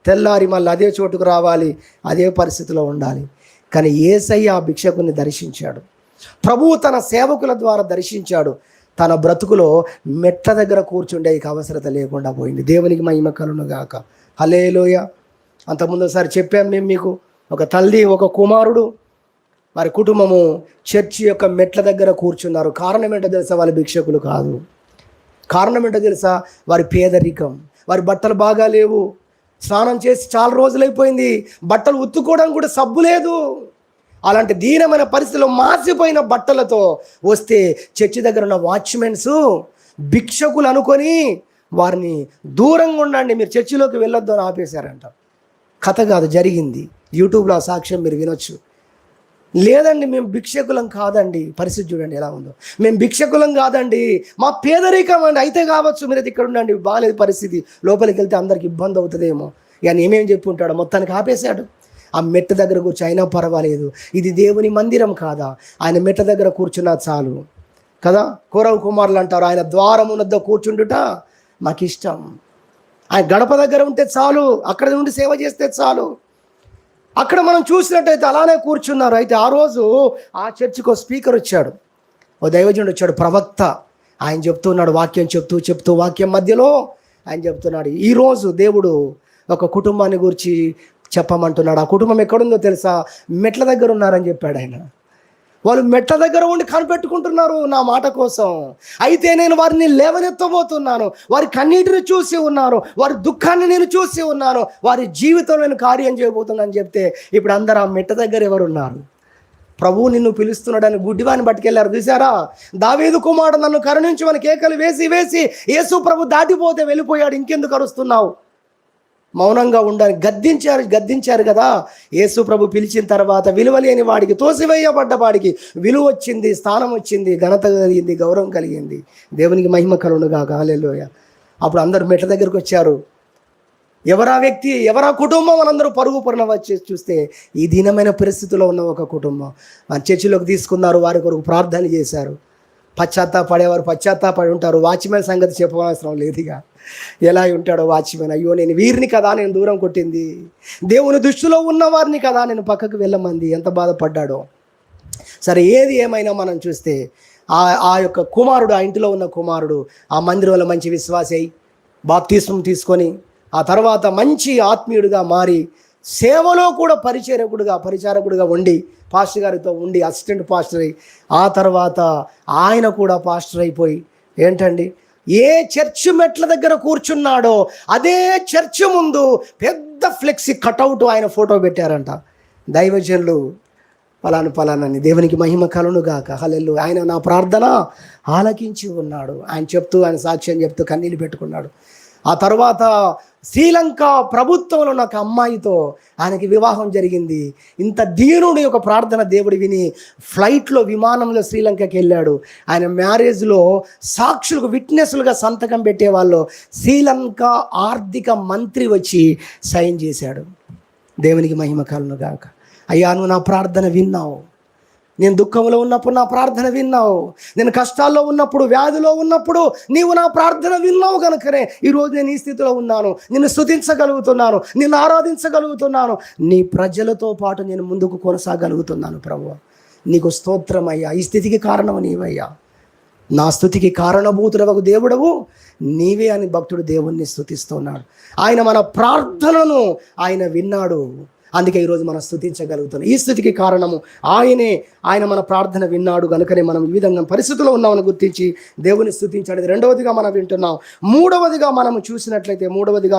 తెల్లారి మళ్ళీ అదే చోటుకు రావాలి, అదే పరిస్థితిలో ఉండాలి. కానీ యేసయ్య ఆ భిక్షకుని దర్శించాడు. ప్రభువు తన సేవకుల ద్వారా దర్శించాడు. తన బ్రతుకులో మెట్ల దగ్గర కూర్చుండే అవసరత లేకుండా పోయింది. దేవునికి మహిమ కలుగును గాక. హల్లెలూయా. అంతకుముందు ఒకసారి చెప్పాం మేము మీకు, ఒక తల్లి ఒక కుమారుడు వారి కుటుంబము చర్చి యొక్క మెట్ల దగ్గర కూర్చున్నారు. కారణం ఏంటో తెలుసా? వాళ్ళ భిక్షకులు కాదు. కారణం ఏంటో తెలుసా? వారి పేదరికం. వారి బట్టలు బాగా లేవు, స్నానం చేసి చాలా రోజులైపోయింది, బట్టలు ఉత్తుకోవడానికి కూడా సబ్బు లేదు. అలాంటి దీనమైన పరిస్థితిలో మాసిపోయిన బట్టలతో వస్తే చర్చి దగ్గర ఉన్న వాచ్మెన్స్ భిక్షకులు అనుకొని వారిని దూరంగా ఉండండి, మీరు చర్చిలోకి వెళ్ళొద్దు అని ఆపేశారంట. కథ కాదు, జరిగింది. యూట్యూబ్లో ఆ సాక్ష్యం మీరు వినొచ్చు. లేదండి మేము భిక్షకులం కాదండి, పరిస్థితి చూడండి ఎలా ఉందో, మేము భిక్షకులం కాదండి, మా పేదరికం అండి, అయితే కావచ్చు మీరు ఇక్కడ ఉండండి, బాగాలేదు పరిస్థితి, లోపలికి వెళ్తే అందరికి ఇబ్బంది అవుతుందేమో ఇక ఏమేమి చెప్పి ఉంటాడో మొత్తానికి ఆపేశాడు. ఆ మెట్ట దగ్గర కూర్చో, అయినా పర్వాలేదు, ఇది దేవుని మందిరం కాదా, ఆయన మెట్ట దగ్గర కూర్చున్నా చాలు కదా. కోరవ కుమారులు అంటారు, ఆయన ద్వారమునద్ద కూర్చుండుట మాకు ఇష్టం, ఆయన గడప దగ్గర ఉంటే చాలు, అక్కడ ఉండి సేవ చేస్తే చాలు. అక్కడ మనం చూసినట్టయితే అలానే కూర్చున్నారు. అయితే ఆ రోజు ఆ చర్చికి ఒక స్పీకర్ వచ్చాడు, ఓ దైవజనుడు వచ్చాడు, ప్రవక్త. ఆయన చెప్తున్నాడు, వాక్యం చెప్తూ వాక్యం మధ్యలో ఆయన చెప్తున్నాడు, ఈరోజు దేవుడు ఒక కుటుంబాన్ని గురించి చెప్పమంటున్నాడు. ఆ కుటుంబం ఎక్కడుందో తెలుసా? మెట్ల దగ్గర ఉన్నారని చెప్పాడు ఆయన. వాళ్ళు మెట్ల దగ్గర ఉండి కనిపెట్టుకుంటున్నారు నా మాట కోసం. అయితే నేను వారిని లేవనెత్తబోతున్నాను, వారి కన్నీటిని చూసి ఉన్నాను, వారి దుఃఖాన్ని నేను చూసి ఉన్నాను, వారి జీవితంలో నేను కార్యం చేయబోతున్నాను అని చెప్తే ఇప్పుడు అందరూ ఆ మెట్ట దగ్గర ఎవరున్నారు? ప్రభువు నిన్ను పిలుస్తున్నాడని గుడ్డివాని పట్టుకెళ్ళారు. చూసారా? దావీదు కుమారుడు నన్ను కరుణించమని కేకలు వేసి వేసి యేసు ప్రభు దాటిపోతే వెళ్ళిపోయాడు, ఇంకెందుకు అరుస్తున్నావు? మౌనంగా ఉండాలి. గద్దించారు కదా. యేసు ప్రభు పిలిచిన తర్వాత విలువ లేని వాడికి, తోసివేయబడ్డ వాడికి విలువ వచ్చింది, స్థానం వచ్చింది, ఘనత కలిగింది, గౌరవం కలిగింది. దేవునికి మహిమ కలుగును గాక. హల్లెలూయా. అప్పుడు అందరూ మెట్ల దగ్గరికి వచ్చారు. ఎవరా వ్యక్తి, ఎవరా కుటుంబం అని అందరూ పరుగు పరున వచ్చి చూస్తే ఈ దీనమైన పరిస్థితిలో ఉన్న ఒక కుటుంబం. ఆ చర్చిలోకి తీసుకున్నారు, వారి కొరకు ప్రార్థన చేశారు. పశ్చాత్తాపడేవారు పశ్చాత్తాపడి ఉంటారు. వాచ్మెన్ సంగతి చెప్పవలసిన లేదుగా. ఎలా ఉంటాడో వాచ్మెన్, అయ్యో నేను వీరిని కదా నేను దూరం కొట్టింది, దేవుని దృష్టిలో ఉన్న వారిని కదా నేను పక్కకు వెళ్ళమంది, ఎంత బాధపడ్డాడో. సరే, ఏది ఏమైనా మనం చూస్తే ఆ యొక్క కుమారుడు, ఆ ఇంటిలో ఉన్న కుమారుడు ఆ మందిరంలో మంచి విశ్వాసి అయి బాప్తిస్మం తీసుకొని ఆ తర్వాత మంచి ఆత్మీయుడిగా మారి సేవలో కూడా పరిచారకుడిగా ఉండి పాస్టర్ గారితో ఉండి అసిస్టెంట్ పాస్టర్ అయి ఆ తర్వాత ఆయన కూడా పాస్టర్ అయిపోయి ఏంటండి ఏ చర్చ్ మెట్ల దగ్గర కూర్చున్నాడో అదే చర్చ్ ముందు పెద్ద ఫ్లెక్సీ కటౌట్ ఆయన ఫోటో పెట్టారంట. దైవజనులు పలానని. దేవునికి మహిమ కలుగును గాక. హల్లెలూయా. ఆయన నా ప్రార్థన ఆలకించి ఉన్నాడు. ఆయన సాక్ష్యం చెప్తూ కన్నీళ్ళు పెట్టుకున్నాడు. ఆ తర్వాత శ్రీలంక ప్రభుత్వంలో ఒక అమ్మాయితో ఆయనకి వివాహం జరిగింది. ఇంత దీనుడి యొక్క ప్రార్థన దేవుడు విని ఫ్లైట్లో విమానంలో శ్రీలంకకి వెళ్ళాడు. ఆయన మ్యారేజ్లో సాక్షులకు విట్నెస్లుగా సంతకం పెట్టేవాళ్ళు శ్రీలంక ఆర్థిక మంత్రి వచ్చి సైన్ చేశాడు. దేవునికి మహిమ కలుగును గాక. అయ్యా, నువ్వు నా ప్రార్థన విన్నావు, నేను దుఃఖంలో ఉన్నప్పుడు నా ప్రార్థన విన్నావు, నేను కష్టాల్లో ఉన్నప్పుడు వ్యాధిలో ఉన్నప్పుడు నీవు నా ప్రార్థన విన్నావు కనుకనే ఈరోజు నేను ఈ స్థితిలో ఉన్నాను, నిన్ను స్తుతించగలుగుతున్నాను, నిన్ను ఆరాధించగలుగుతున్నాను, నీ ప్రజలతో పాటు నేను ముందుకు కొనసాగలుగుతున్నాను. ప్రభువా నీకు స్తోత్రమయ్యా. ఈ స్థితికి కారణం నీవయ్యా, నా స్తుతికి కారణభూతుడవగు దేవుడవు నీవే అని భక్తుడు దేవుణ్ణి స్తుతిస్తున్నాడు. ఆయన మన ప్రార్థనను ఆయన విన్నాడు, అందుకే ఈరోజు మనం స్తుతించగలుగుతున్నాం. ఈ స్థితికి కారణము ఆయనే. ఆయన మన ప్రార్థన విన్నాడు కనుకనే మనం ఈ విధంగా పరిస్థితుల్లో ఉన్నామని గుర్తించి దేవుని స్తుతించాడు. రెండవదిగా మనం వింటున్నాం. మూడవదిగా మనము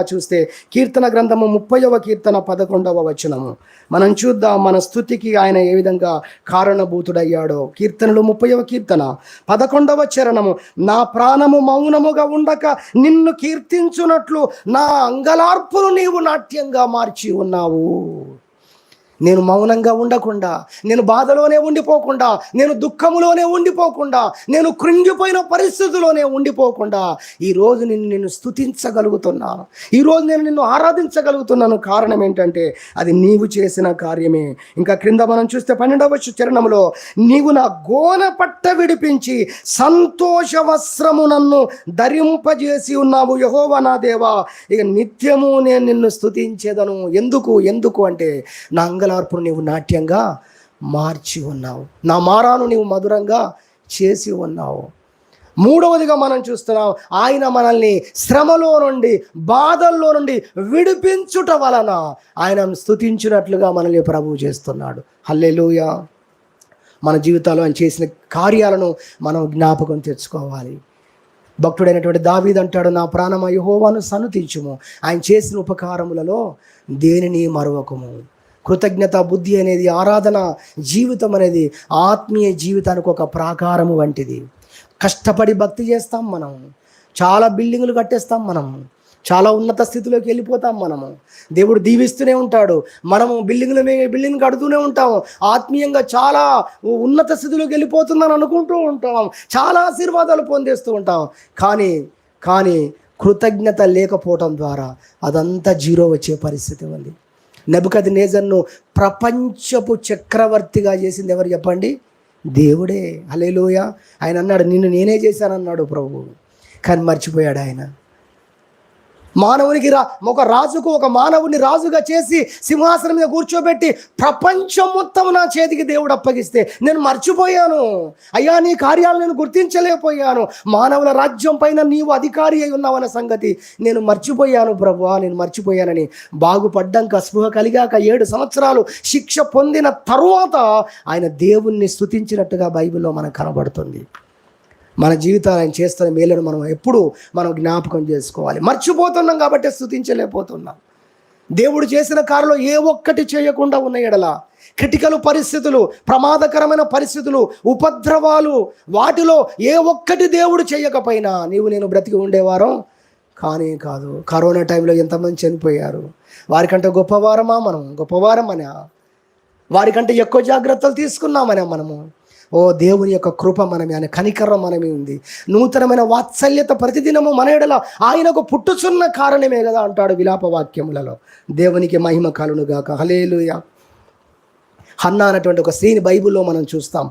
చూస్తే కీర్తన గ్రంథము 30వ కీర్తన 11వ వచనము మనం చూద్దాం. మన స్తుతికి ఆయన ఏ విధంగా కారణభూతుడయ్యాడో. కీర్తనలు 30వ కీర్తన 11వ చరణము. నా ప్రాణము మౌనముగా ఉండక నిన్ను కీర్తించున్నట్లు నా అంగలార్పును నీవు నాట్యంగా మార్చి ఉన్నావు. నేను మౌనంగా ఉండకుండా, నేను బాధలోనే ఉండిపోకుండా, నేను దుఃఖములోనే ఉండిపోకుండా, నేను కృంగిపోయిన పరిస్థితుల్లోనే ఉండిపోకుండా ఈరోజు నిన్ను స్తుతించగలుగుతున్నాను, ఈరోజు నేను నిన్ను ఆరాధించగలుగుతున్నాను. కారణం ఏంటంటే అది నీవు చేసిన కార్యమే. ఇంకా క్రింద మనం చూస్తే 12వ చరణంలో, నీవు నా గోన పట్ట విడిపించి సంతోష వస్త్రము నన్ను ధరింపజేసి ఉన్నావు యెహోవా నా దేవా, ఇక నిత్యము నేను నిన్ను స్తుతించేదను. ఎందుకు అంటే నా అంగలార్పును నీవు నాట్యంగా మార్చి ఉన్నావు, నా మారాను నీవు మధురంగా చేసి ఉన్నావు. మూడవదిగా మనం చూస్తున్నాం, ఆయన మనల్ని శ్రమలో నుండి, బాధల్లో నుండి విడిపించుట వలన ఆయన స్తుతించినట్లుగా మనల్ని ప్రభువు చేస్తున్నాడు. హల్లెలూయా. మన జీవితాల్లో ఆయన చేసిన కార్యాలను మనం జ్ఞాపకం తెచ్చుకోవాలి. భక్తుడైనటువంటి దావీదు అంటాడు, నా ప్రాణమా యెహోవాను సన్నుతించుము, ఆయన చేసిన ఉపకారములలో దేనిని మరవకము. కృతజ్ఞత బుద్ధి అనేది, ఆరాధన జీవితం అనేది ఆత్మీయ జీవితానికి ఒక ప్రాకారము వంటిది. కష్టపడి భక్తి చేస్తాం, మనం చాలా బిల్డింగులు కట్టేస్తాం, మనం చాలా ఉన్నత స్థితిలోకి వెళ్ళిపోతాం, మనము దేవుడు దీవిస్తూనే ఉంటాడు, మనము బిల్డింగ్ కడుతూనే ఉంటాము, ఆత్మీయంగా చాలా ఉన్నత స్థితిలోకి వెళ్ళిపోతుందని అనుకుంటూ ఉంటాం, చాలా ఆశీర్వాదాలు పొందేస్తూ ఉంటాం. కానీ కృతజ్ఞత లేకపోవటం ద్వారా అదంతా జీరో వచ్చే పరిస్థితి ఉంది. నెబుకద్నెజరును ప్రపంచపు చక్రవర్తిగా చేసింది ఎవరు చెప్పండి? దేవుడే. హల్లెలూయా. ఆయన అన్నాడు, నిన్ను నేనే చేశానన్నాడు ప్రభువు. కానీ మర్చిపోయాడు ఆయన. మానవునికి ఒక మానవుని రాజుగా చేసి సింహాసనం మీద కూర్చోబెట్టి ప్రపంచం మొత్తం నా చేతికి దేవుడు అప్పగిస్తే నేను మర్చిపోయాను అయ్యా, నీ కార్యాలు నేను గుర్తించలేకపోయాను, మానవుల రాజ్యం పైన నీవు అధికారి అయి ఉన్నావన్న సంగతి నేను మర్చిపోయాను ప్రభువా, నేను మర్చిపోయానని బాగుపడ్డాక, స్పృహ కలిగాక 7 సంవత్సరాలు శిక్ష పొందిన తరువాత ఆయన దేవుణ్ణి స్తుతించినట్టుగా బైబిల్లో మనకు కనబడుతుంది. మన జీవితాలు ఆయన చేస్తున్న మేలను మనం జ్ఞాపకం చేసుకోవాలి. మర్చిపోతున్నాం కాబట్టి స్తుతించలేకపోతున్నాం. దేవుడు చేసిన కార్యలో ఏ ఒక్కటి చేయకుండా ఉన్న ఎడల, క్రిటికల్ పరిస్థితులు, ప్రమాదకరమైన పరిస్థితులు, ఉపద్రవాలు, వాటిలో ఏ ఒక్కటి దేవుడు చేయకపోయినా నేను బ్రతికి ఉండేవారం కానే కాదు. కరోనా టైంలో ఎంతమంది చనిపోయారు. వారికంటే గొప్పవారమనా? వారికంటే ఎక్కువ జాగ్రత్తలు తీసుకున్నామనే మనము. దేవుని యొక్క కృప మనమే, ఆయన కనికరం మనమే ఉంది. నూతనమైన వాత్సల్యత ప్రతిదినము మన ఎడల ఆయనకు పుట్టుచున్న కారణమే కదా అంటాడు విలాప వాక్యములలో. దేవునికి మహిమ కలుగును గాక. హల్లెలూయా. హన్నా అనేటువంటి ఒక స్త్రీని బైబిల్లో మనం చూస్తాం.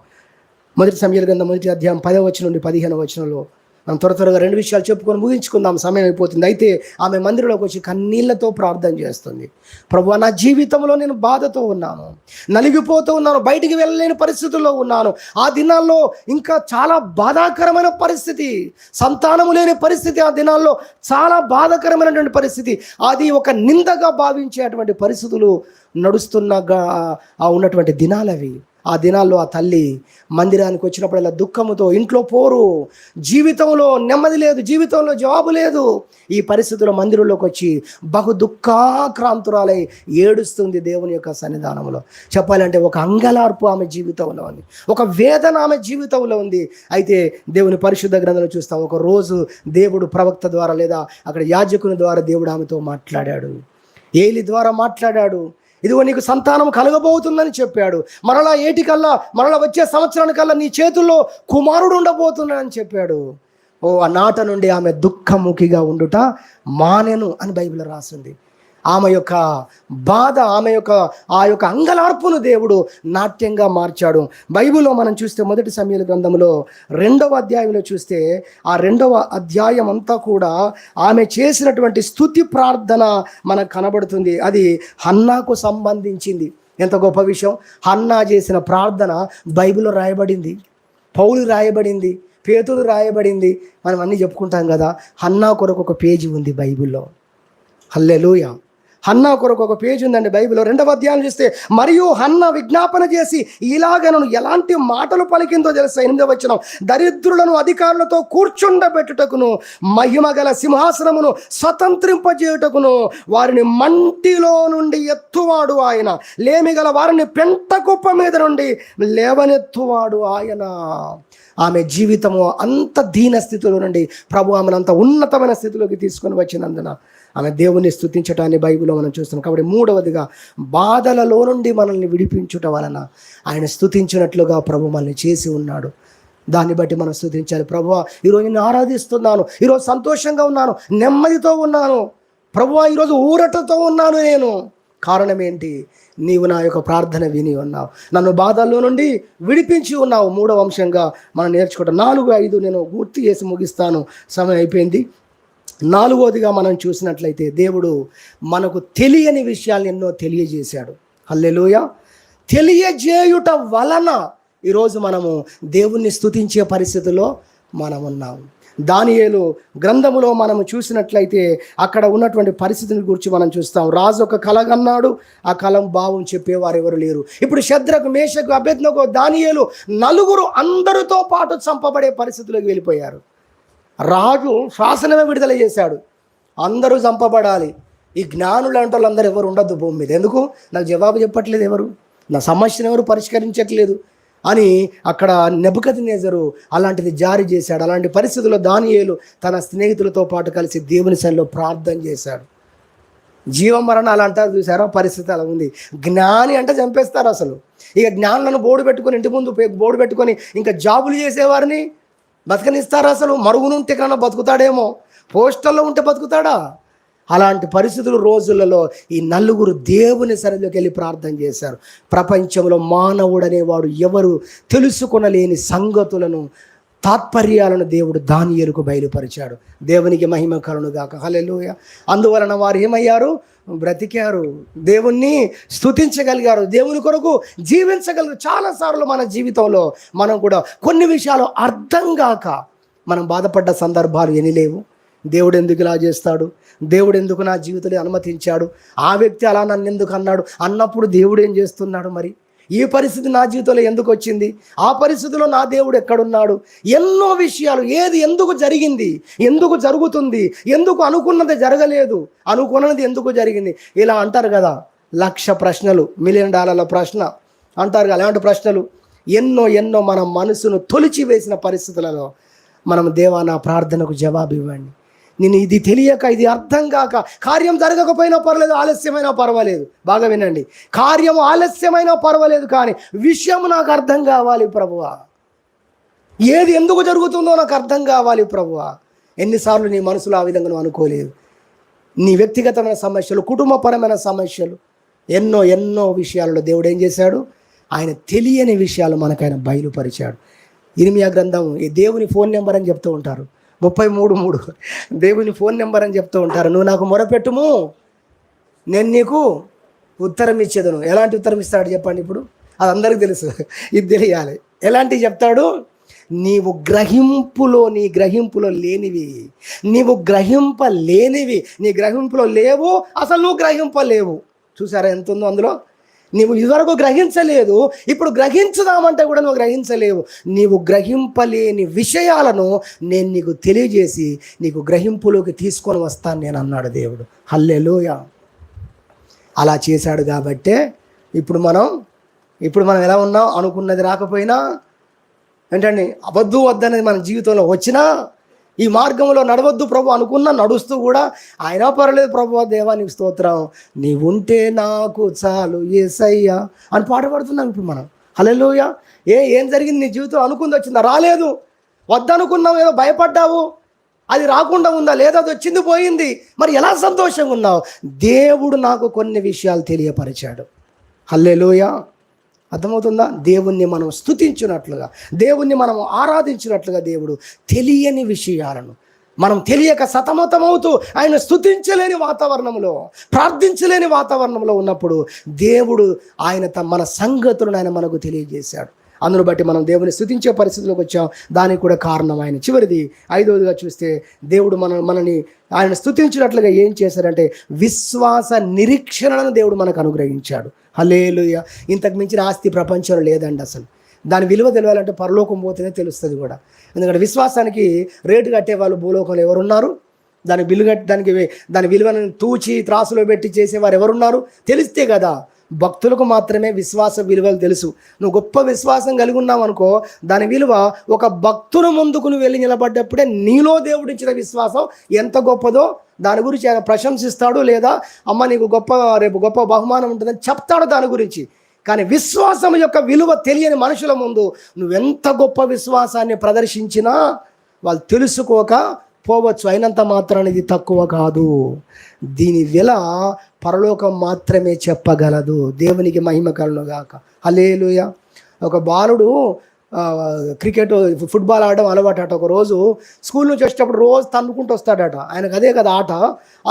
1 సమూయేలు గ్రంథం 1వ అధ్యాయం 10వ వచనం నుండి 15వ వచనంలో మనం త్వరగా 2 విషయాలు చెప్పుకొని ముగించుకుందాం, సమయం అయిపోతుంది. అయితే ఆమె మందిరంలోకి వచ్చి కన్నీళ్లతో ప్రార్థన చేస్తుంది. ప్రభువా, నా జీవితంలో నేను బాధతో ఉన్నాను, నలిగిపోతూ ఉన్నాను, బయటికి వెళ్ళలేని పరిస్థితుల్లో ఉన్నాను. ఆ దినాల్లో ఇంకా చాలా బాధాకరమైన పరిస్థితి, సంతానము లేని పరిస్థితి, ఆ దినాల్లో చాలా బాధాకరమైనటువంటి పరిస్థితి, అది ఒక నిందగా భావించేటువంటి పరిస్థితులు ఉన్నటువంటి దినాలవి. ఆ దినాల్లో ఆ తల్లి మందిరానికి వచ్చినప్పుడల్లా దుఃఖముతో, ఇంట్లో పోరు, జీవితంలో నెమ్మది లేదు, జీవితంలో జవాబు లేదు, ఈ పరిస్థితుల్లో మందిరంలోకి వచ్చి బహు దుఃఖాక్రాంతురాలై ఏడుస్తుంది దేవుని యొక్క సన్నిధానంలో. చెప్పాలంటే ఒక అంగలార్పు ఆమె జీవితంలో ఉంది, ఒక వేదన ఆమె జీవితంలో ఉంది. అయితే దేవుని పరిశుద్ధ గ్రంథంలో చూస్తాం, ఒక రోజు దేవుడు ప్రవక్త ద్వారా లేదా అక్కడ యాజకుని ద్వారా దేవుడు ఆమెతో మాట్లాడాడు, ఏలి ద్వారా మాట్లాడాడు. ఇదిగో నీకు సంతానం కలగబోతుందని చెప్పాడు. మరలా వచ్చే సంవత్సరానికల్లా నీ చేతుల్లో కుమారుడు ఉండబోతున్నాడని చెప్పాడు. ఆ నాట నుండి ఆమె దుఃఖముఖిగా ఉండుట మానెను అని బైబిల్ రాసింది. ఆమె యొక్క బాధ, ఆ యొక్క అంగలార్పును దేవుడు నాట్యంగా మార్చాడు. బైబిల్లో మనం చూస్తే 1 సమూయేలు గ్రంథంలో 2వ అధ్యాయంలో చూస్తే, ఆ 2వ అధ్యాయం అంతా కూడా ఆమె చేసినటువంటి స్తుతి ప్రార్థన మనకు కనబడుతుంది. అది హన్నాకు సంబంధించింది. ఎంత గొప్ప విషయం! హన్నా చేసిన ప్రార్థన బైబిల్లో రాయబడింది, పౌలు రాయబడింది, పేతురు రాయబడింది. మనం అన్నీ చెప్పుకుంటాం కదా. హన్నా కొరకు ఒక పేజీ ఉంది బైబిల్లో. హల్లెలూయా. హన్నా కొరకు ఒక పేజీ ఉందండి బైబిల్లో. 2వ అధ్యాయం చూస్తే, మరియు హన్నా విజ్ఞాపన చేసి ఇలాగను ఎలాంటి మాటలు పలికిందో తెలుసా? 8వ వచనం, దరిద్రులను అధికారులతో కూర్చుండబెట్టుటకును, మహిమ గల సింహాసనమును స్వతంత్రింపజేయుటకును వారిని మంటిలో నుండి ఎత్తువాడు ఆయన, లేమిగల వారిని పెంట కుప్ప మీద నుండి లేవనెత్తువాడు ఆయన. ఆమె జీవితము అంత దీన స్థితిలో నుండి ప్రభు ఆమెను అంత ఉన్నతమైన స్థితిలోకి తీసుకొని వచ్చినందున ఆమె దేవుని స్తుతించటాన్ని బైబిల్లో మనం చూస్తున్నాం. కాబట్టి మూడవదిగా బాధలలో నుండి మనల్ని విడిపించుట వలన ఆయన స్తుతించినట్లుగా ప్రభు మనల్ని చేసి ఉన్నాడు. దాన్ని బట్టి మనం స్తుతించాలి. ప్రభువా, ఈరోజు నేను ఆరాధిస్తున్నాను, ఈరోజు సంతోషంగా ఉన్నాను, నెమ్మదితో ఉన్నాను, ప్రభువా ఈరోజు ఊరటతో ఉన్నాను నేను. కారణం ఏంటి? నీవు నా యొక్క ప్రార్థన విని ఉన్నావు, నన్ను బాధల్లో నుండి విడిపించి ఉన్నావు. మూడవ అంశంగా మనం నేర్చుకుంటాం. 4, 5 నేను గుర్తు చేసి ముగిస్తాను, సమయం అయిపోయింది. 4వదిగా మనం చూసినట్లయితే దేవుడు మనకు తెలియని విషయాలు ఎన్నో తెలియజేశాడు. హల్లెలూయా. తెలియజేయుట వలన ఈరోజు మనము దేవుణ్ణి స్తుతించే పరిస్థితిలో మనం ఉన్నాము. దానియేలు గ్రంథములో మనము చూసినట్లయితే అక్కడ ఉన్నటువంటి పరిస్థితిని గురించి మనం చూస్తాం. రాజు ఒక కల కన్నాడు, ఆ కలం భావం చెప్పేవారు ఎవరు లేరు. ఇప్పుడు షద్రకు, మేషకు, అబేద్నెగో, దానియేలు నలుగురు అందరితో పాటు చంపబడే పరిస్థితిలోకి వెళ్ళిపోయారు. రాజు శాసనమే విడుదల చేశాడు, అందరూ చంపబడాలి. ఈ జ్ఞానులు అంటే వాళ్ళందరూ ఎవరు ఉండొద్దు భూమి మీద. ఎందుకు? నాకు జవాబు చెప్పట్లేదు, ఎవరు నా సమస్యను ఎవరు పరిష్కరించట్లేదు అని అక్కడ నెబుకద్నెజరు అలాంటిది జారీ చేశాడు. అలాంటి పరిస్థితుల్లో దానియేలు తన స్నేహితులతో పాటు కలిసి దేవుని సన్నిధిలో ప్రార్థన చేశాడు. జీవమరణాలు అంటారు చూసారా, పరిస్థితి అలా ఉంది. జ్ఞాని అంటే చంపేస్తారు అసలు. ఇక జ్ఞానులను బోర్డు పెట్టుకొని, ఇంటి ముందు బోర్డు పెట్టుకొని ఇంకా జాబులు చేసేవారిని బతకనిస్తారు. అసలు మరుగునుంటే కన్నా బతుకుతాడేమో, పోస్టల్లో ఉంటే బతుకుతాడా? అలాంటి పరిస్థితుల రోజులలో ఈ నలుగురు దేవుని సన్నిధిలోకి వెళ్ళి ప్రార్థన చేశారు. ప్రపంచంలో మానవుడు అనేవాడు ఎవరు తెలుసుకొనలేని సంగతులను, తాత్పర్యాలను దేవుడు దానియేలుకు బయలుపరిచాడు. దేవునికి మహిమ కలుగుగాక. హల్లెలూయా. అందువలన వారు ఏమయ్యారు? బ్రతికారు, దేవుణ్ణి స్తుతించగలిగారు, దేవుని కొరకు జీవించగలిగారు. చాలాసార్లు మన జీవితంలో మనం కూడా కొన్ని విషయాలు అర్థం కాక మనం బాధపడ్డ సందర్భాలు ఎన్ని లేవు. దేవుడు ఎందుకు ఇలా చేస్తాడు, దేవుడు ఎందుకు నా జీవితంలో అనుమతించాడు, ఆ వ్యక్తి అలా నన్ను ఎందుకు అన్నాడు అన్నప్పుడు దేవుడు ఏం చేస్తున్నాడు, మరి ఈ పరిస్థితి నా జీవితంలో ఎందుకు వచ్చింది, ఆ పరిస్థితిలో నా దేవుడు ఎక్కడున్నాడు, ఎన్నో విషయాలు, ఏది ఎందుకు జరిగింది, ఎందుకు జరుగుతుంది, ఎందుకు అనుకున్నది జరగలేదు, అనుకున్నది ఎందుకు జరిగింది, ఇలా అంటారు కదా. 1,00,000 ప్రశ్నలు, $1 మిలియన్ ప్రశ్న అంటారు కదా. అలాంటి ప్రశ్నలు ఎన్నో మన మనసును తొలిచి వేసిన పరిస్థితులలో మనం దేవా నా ప్రార్థనకు జవాబు ఇవ్వండి. నేను ఇది తెలియక, ఇది అర్థం కాక, కార్యం జరగకపోయినా పర్వాలేదు, ఆలస్యమైనా పర్వాలేదు. బాగా వినండి, కార్యం ఆలస్యమైనా పర్వాలేదు, కానీ విషయం నాకు అర్థం కావాలి ప్రభువా. ఏది ఎందుకు జరుగుతుందో నాకు అర్థం కావాలి ప్రభువా. ఎన్నిసార్లు నీ మనసులో ఆ విధంగా నువ్వు అనుకోలేదు. నీ వ్యక్తిగతమైన సమస్యలు, కుటుంబపరమైన సమస్యలు, ఎన్నో విషయాలలో దేవుడు ఏం చేశాడు? ఆయన తెలియని విషయాలు మనకు ఆయన బయలుపరిచాడు. ఇర్మియా గ్రంథం, దేవుని ఫోన్ నెంబర్ అని చెప్తూ ఉంటారు, 33:3 దేవుని ఫోన్ నెంబర్ అని చెప్తూ ఉంటారు. నువ్వు నాకు మొరపెట్టుము, నేను నీకు ఉత్తరం ఇచ్చేదను. ఎలాంటి ఉత్తరం ఇస్తాడు చెప్పండి? ఇప్పుడు అది అందరికీ తెలుసు, ఇది తెలియాలి. ఎలాంటివి చెప్తాడు? నీవు నీ గ్రహింపులో లేనివి, నీవు గ్రహింపలేనివి, నీ గ్రహింపులో లేవు, అసలు నువ్వు గ్రహింపలేవు. చూసారా ఎంత ఉందో అందులో? నీవు ఇదివరకు గ్రహించలేదు, ఇప్పుడు గ్రహించుదామంటే కూడా నువ్వు గ్రహించలేవు. నీవు గ్రహింపలేని విషయాలను నేను నీకు తెలియజేసి నీకు గ్రహింపులోకి తీసుకొని వస్తాను నేను అన్నాడు దేవుడు. హల్లెలూయా. అలా చేశాడు కాబట్టే ఇప్పుడు మనం ఎలా ఉన్నాం? అనుకున్నది రాకపోయినా ఏంటండి, వద్దనేది మన జీవితంలో వచ్చినా, ఈ మార్గంలో నడవద్దు ప్రభు అనుకున్నా నడుస్తూ కూడా అయినా పర్లేదు ప్రభు, దేవా నీకు స్తోత్రం, నీవుంటే నాకు చాలు యేసయ్యా అని పాట పాడుతున్నాం ఇప్పుడు మనం. హల్లెలూయా. ఏం జరిగింది నీ జీవితం? అనుకుంది వచ్చిందా? రాలేదు. వద్దనుకున్నావు, ఏదో భయపడ్డావు, అది రాకుండా ఉందా? లేదా అది వచ్చింది పోయింది. మరి ఎలా సంతోషంగా ఉన్నావు? దేవుడు నాకు కొన్ని విషయాలు తెలియపరిచాడు. హల్లెలూయా. అర్థమవుతుందా? దేవుణ్ణి మనం స్తుతించినట్లుగా, దేవుణ్ణి మనం ఆరాధించినట్లుగా దేవుడు తెలియని విషయాలను, మనం తెలియక సతమతమవుతూ ఆయన స్తుతించలేని వాతావరణంలో, ప్రార్థించలేని వాతావరణంలో ఉన్నప్పుడు దేవుడు మన సంగతులను ఆయన మనకు తెలియజేశాడు. అందును బట్టి మనం దేవుని స్తుతించే పరిస్థితిలోకి వచ్చాం. దానికి కూడా కారణం ఆయన. చివరిది 5వదిగా చూస్తే దేవుడు మనని ఆయన స్తుతించినట్లుగా ఏం చేశారంటే విశ్వాస నిరీక్షణను దేవుడు మనకు అనుగ్రహించాడు. హల్లెలూయా. ఇంతకు మించిన ఆస్తి ప్రపంచంలో లేదండి అసలు. దాని విలువ తెలియాలంటే పరలోకం పోతేనే తెలుస్తుంది కూడా. ఎందుకంటే విశ్వాసానికి రేటు కట్టేవాళ్ళు భూలోకంలో ఎవరున్నారు? దాని విలువను తూచి త్రాసులో పెట్టి చేసేవారు ఎవరున్నారు? తెలిస్తే కదా భక్తులకు మాత్రమే విశ్వాస విలువలు తెలుసు. నువ్వు గొప్ప విశ్వాసం కలిగి ఉన్నావు అనుకో, దాని విలువ ఒక భక్తుని ముందుకు నువ్వు వెళ్ళి నిలబడ్డప్పుడే నీలో దేవుడు ఇచ్చిన విశ్వాసం ఎంత గొప్పదో దాని గురించి ఆయన ప్రశంసిస్తాడు, లేదా అమ్మ నీకు రేపు గొప్ప బహుమానం ఉంటుందని చెప్తాడు దాని గురించి. కానీ విశ్వాసం యొక్క విలువ తెలియని మనుషుల ముందు నువ్వెంత గొప్ప విశ్వాసాన్ని ప్రదర్శించినా వాళ్ళు తెలుసుకోక పోవచ్చు. అయినంత మాత్రాన ఇది తక్కువ కాదు. దీని విల పరలోకం మాత్రమే చెప్పగలదు. దేవునికి మహిమ కలుగును గాక. హల్లెలూయా. ఒక బాలుడు క్రికెట్ ఫుట్బాల్ ఆడడం అలవాటట. ఒక రోజు స్కూల్ నుంచి వచ్చేటప్పుడు రోజు తన్నుకుంటూ వస్తాడట. ఆయనకు అదే కదా ఆట,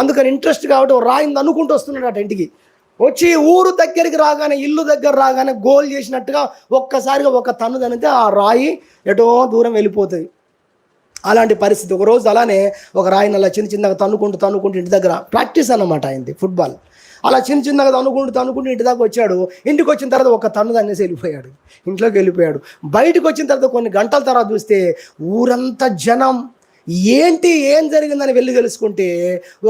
అందుకని ఇంట్రెస్ట్ కాబట్టి రాయింది అనుకుంటూ వస్తున్నాడట. ఇంటికి వచ్చి ఊరు దగ్గరికి రాగానే, ఇల్లు దగ్గర రాగానే గోల్ చేసినట్టుగా ఒక్కసారిగా ఒక తన్ను తనితే ఆ రాయి ఎటో దూరం వెళ్ళిపోతుంది. అలాంటి పరిస్థితి. ఒక రోజు అలానే ఒక రాయిని అలా చిన్నగా తన్నుకుంటూ ఇంటి దగ్గర ప్రాక్టీస్ అన్నమాట అయింది ఫుట్బాల్. అలా చిన్నగా తన్నుకుంటూ ఇంటి దాకా వచ్చాడు. ఇంటికి వచ్చిన తర్వాత ఒక తన్ను తన్నేసి వెళ్ళిపోయాడు, ఇంట్లోకి వెళ్ళిపోయాడు. బయటకు వచ్చిన తర్వాత కొన్ని గంటల తర్వాత చూస్తే ఊరంతా జనం ఏం జరిగిందని వెళ్ళి తెలుసుకుంటే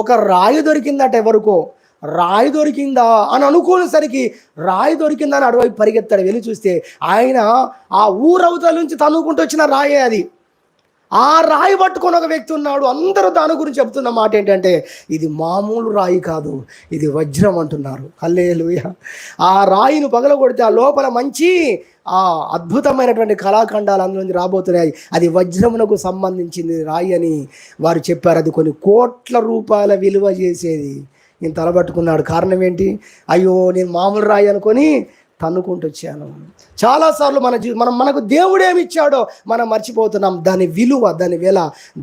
ఒక రాయి దొరికిందట. ఎవరికో రాయి దొరికిందా అని అనుకునేసరికి రాయి దొరికిందని అటువైపు పరిగెత్తాడు. వెళ్ళి చూస్తే ఆయన ఆ ఊరవతల నుంచి తన్నుకుంటూ వచ్చిన రాయే అది. ఆ రాయి పట్టుకొని ఒక వ్యక్తి ఉన్నాడు. అందరూ దాని గురించి చెప్తున్న మాట ఏంటంటే ఇది మామూలు రాయి కాదు, ఇది వజ్రం అంటున్నారు. హల్లెలూయా. ఆ రాయిని పగలగొడితే ఆ లోపల మంచి అద్భుతమైనటువంటి కళాఖండాలు అందులోంచి రాబోతున్నాయి. అది వజ్రమునకు సంబంధించింది రాయి అని వారు చెప్పారు. అది కొన్ని కోట్ల రూపాయల విలువ చేసేది. నేను తలబట్టుకున్నాడు. కారణం ఏంటి? అయ్యో నేను మామూలు రాయి అనుకొని తన్నుకుంటూ వచ్చాను. చాలాసార్లు మనకు దేవుడు ఏమి ఇచ్చాడో మనం మర్చిపోతున్నాం. దాని విలువ, దాని వేళ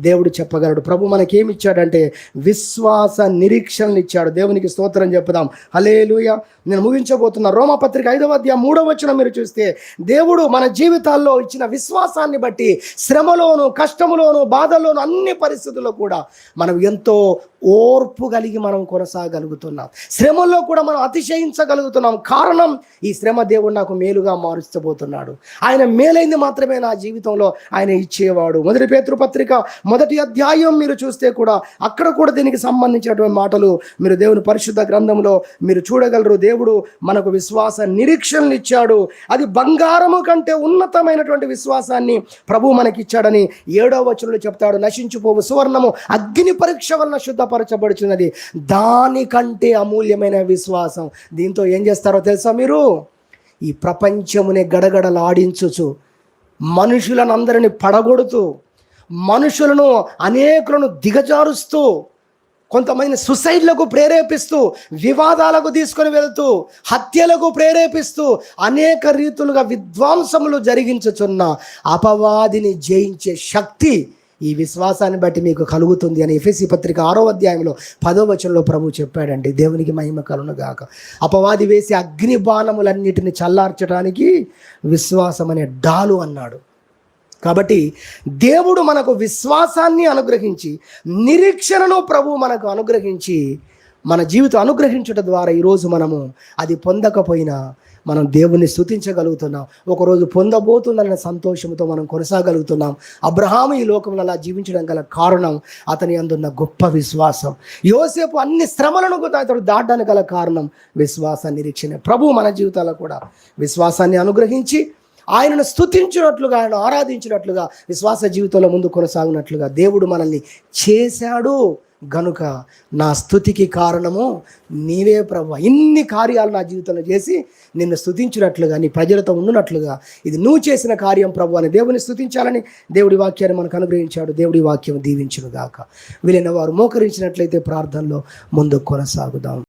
దేవుడు చెప్పగలడు. ప్రభు మనకేమిచ్చాడంటే విశ్వాస నిరీక్షణలు ఇచ్చాడు. దేవునికి స్తోత్రం చెప్పుదాం. హల్లెలూయా. నేను ముగించబోతున్నా. రోమాపత్రిక 5వ అధ్యాయం 3వ వచనం మీరు చూస్తే దేవుడు మన జీవితాల్లో ఇచ్చిన విశ్వాసాన్ని బట్టి శ్రమలోను, కష్టములోను, బాధల్లోను, అన్ని పరిస్థితుల్లో కూడా మనం ఎంతో ఓర్పు కలిగి మనం కొనసాగలుగుతున్నాం. శ్రమల్లో కూడా మనం అతిశయించగలుగుతున్నాం. కారణం ఈ శ్రమ దేవుడు నాకు మేలుగా మారుస్తబోతున్నాడు. ఆయన మేలైంది మాత్రమే నా జీవితంలో ఆయన ఇచ్చేవాడు. 1 పేతురు పత్రిక 1వ అధ్యాయం మీరు చూస్తే కూడా అక్కడ కూడా దీనికి సంబంధించినటువంటి మాటలు మీరు దేవుని పరిశుద్ధ గ్రంథంలో మీరు చూడగలరు. దేవుడు మనకు విశ్వాస నిరీక్షణలు ఇచ్చాడు. అది బంగారము కంటే ఉన్నతమైనటువంటి విశ్వాసాన్ని ప్రభు మనకిచ్చాడని 7వ వచనంలో చెప్తాడు. నశించిపోవు సువర్ణము అగ్ని పరీక్ష వలన శుద్ధపరచబడుచున్నది, దానికంటే అమూల్యమైన విశ్వాసం. దీంతో ఏం చేస్తారో తెలుసా మీరు? ఈ ప్రపంచమునే గడగడలాడించుచు, మనుషులను అందరిని పడగొడుతూ, మనుషులను అనేకులను దిగజారుస్తూ, కొంతమంది సుసైడ్లకు ప్రేరేపిస్తూ, వివాదాలకు తీసుకొని వెళ్తూ, హత్యలకు ప్రేరేపిస్తూ, అనేక రీతులుగా విధ్వంసములు జరిగించుచున్న అపవాదిని జయించే శక్తి ఈ విశ్వాసాన్ని బట్టి మీకు కలుగుతుంది అని ఎఫెసీ పత్రిక 6వ అధ్యాయంలో 10వ వచనంలో ప్రభు చెప్పాడండి. దేవునికి మహిమ కలుగును గాక. అపవాది వేసి అగ్ని బాణములన్నిటిని చల్లార్చడానికి విశ్వాసం అనే డాలు అన్నాడు. కాబట్టి దేవుడు మనకు విశ్వాసాన్ని అనుగ్రహించి, నిరీక్షణను ప్రభు మనకు అనుగ్రహించి, మన జీవితం అనుగ్రహించడం ద్వారా ఈరోజు మనము అది పొందకపోయినా మనం దేవుణ్ణి స్తుతించగలుగుతున్నాం. ఒకరోజు పొందబోతుందన్న సంతోషంతో మనం కొనసాగలుగుతున్నాం. అబ్రహాము ఈ లోకంలో అలా జీవించడం గల కారణం అతని అందున్న గొప్ప విశ్వాసం. యోసేపు అన్ని శ్రమలను అతడు దాటడానికి గల కారణం విశ్వాస నిరీక్షణ. ప్రభు మన జీవితాల్లో కూడా విశ్వాసాన్ని అనుగ్రహించి ఆయనను స్తుతించినట్లుగా, ఆయన ఆరాధించినట్లుగా, విశ్వాస జీవితంలో ముందు కొనసాగినట్లుగా దేవుడు మనల్ని చేశాడు. గనుక నా స్తుతికి కారణము నీవే ప్రభు. ఇన్ని కార్యాలు నా జీవితంలో చేసి నిన్ను స్తుతించినట్లుగా, నీ ప్రజలతో ఉండునట్లుగా ఇది నువ్వు చేసిన కార్యం ప్రభు అని దేవుని స్తుతించాలని దేవుడి వాక్యాన్ని మనకు అనుగ్రహించాడు. దేవుడి వాక్యం దీవించును గాక. వీలైన వారు మోకరించినట్లయితే ప్రార్థనలో ముందుకు కొనసాగుదాం.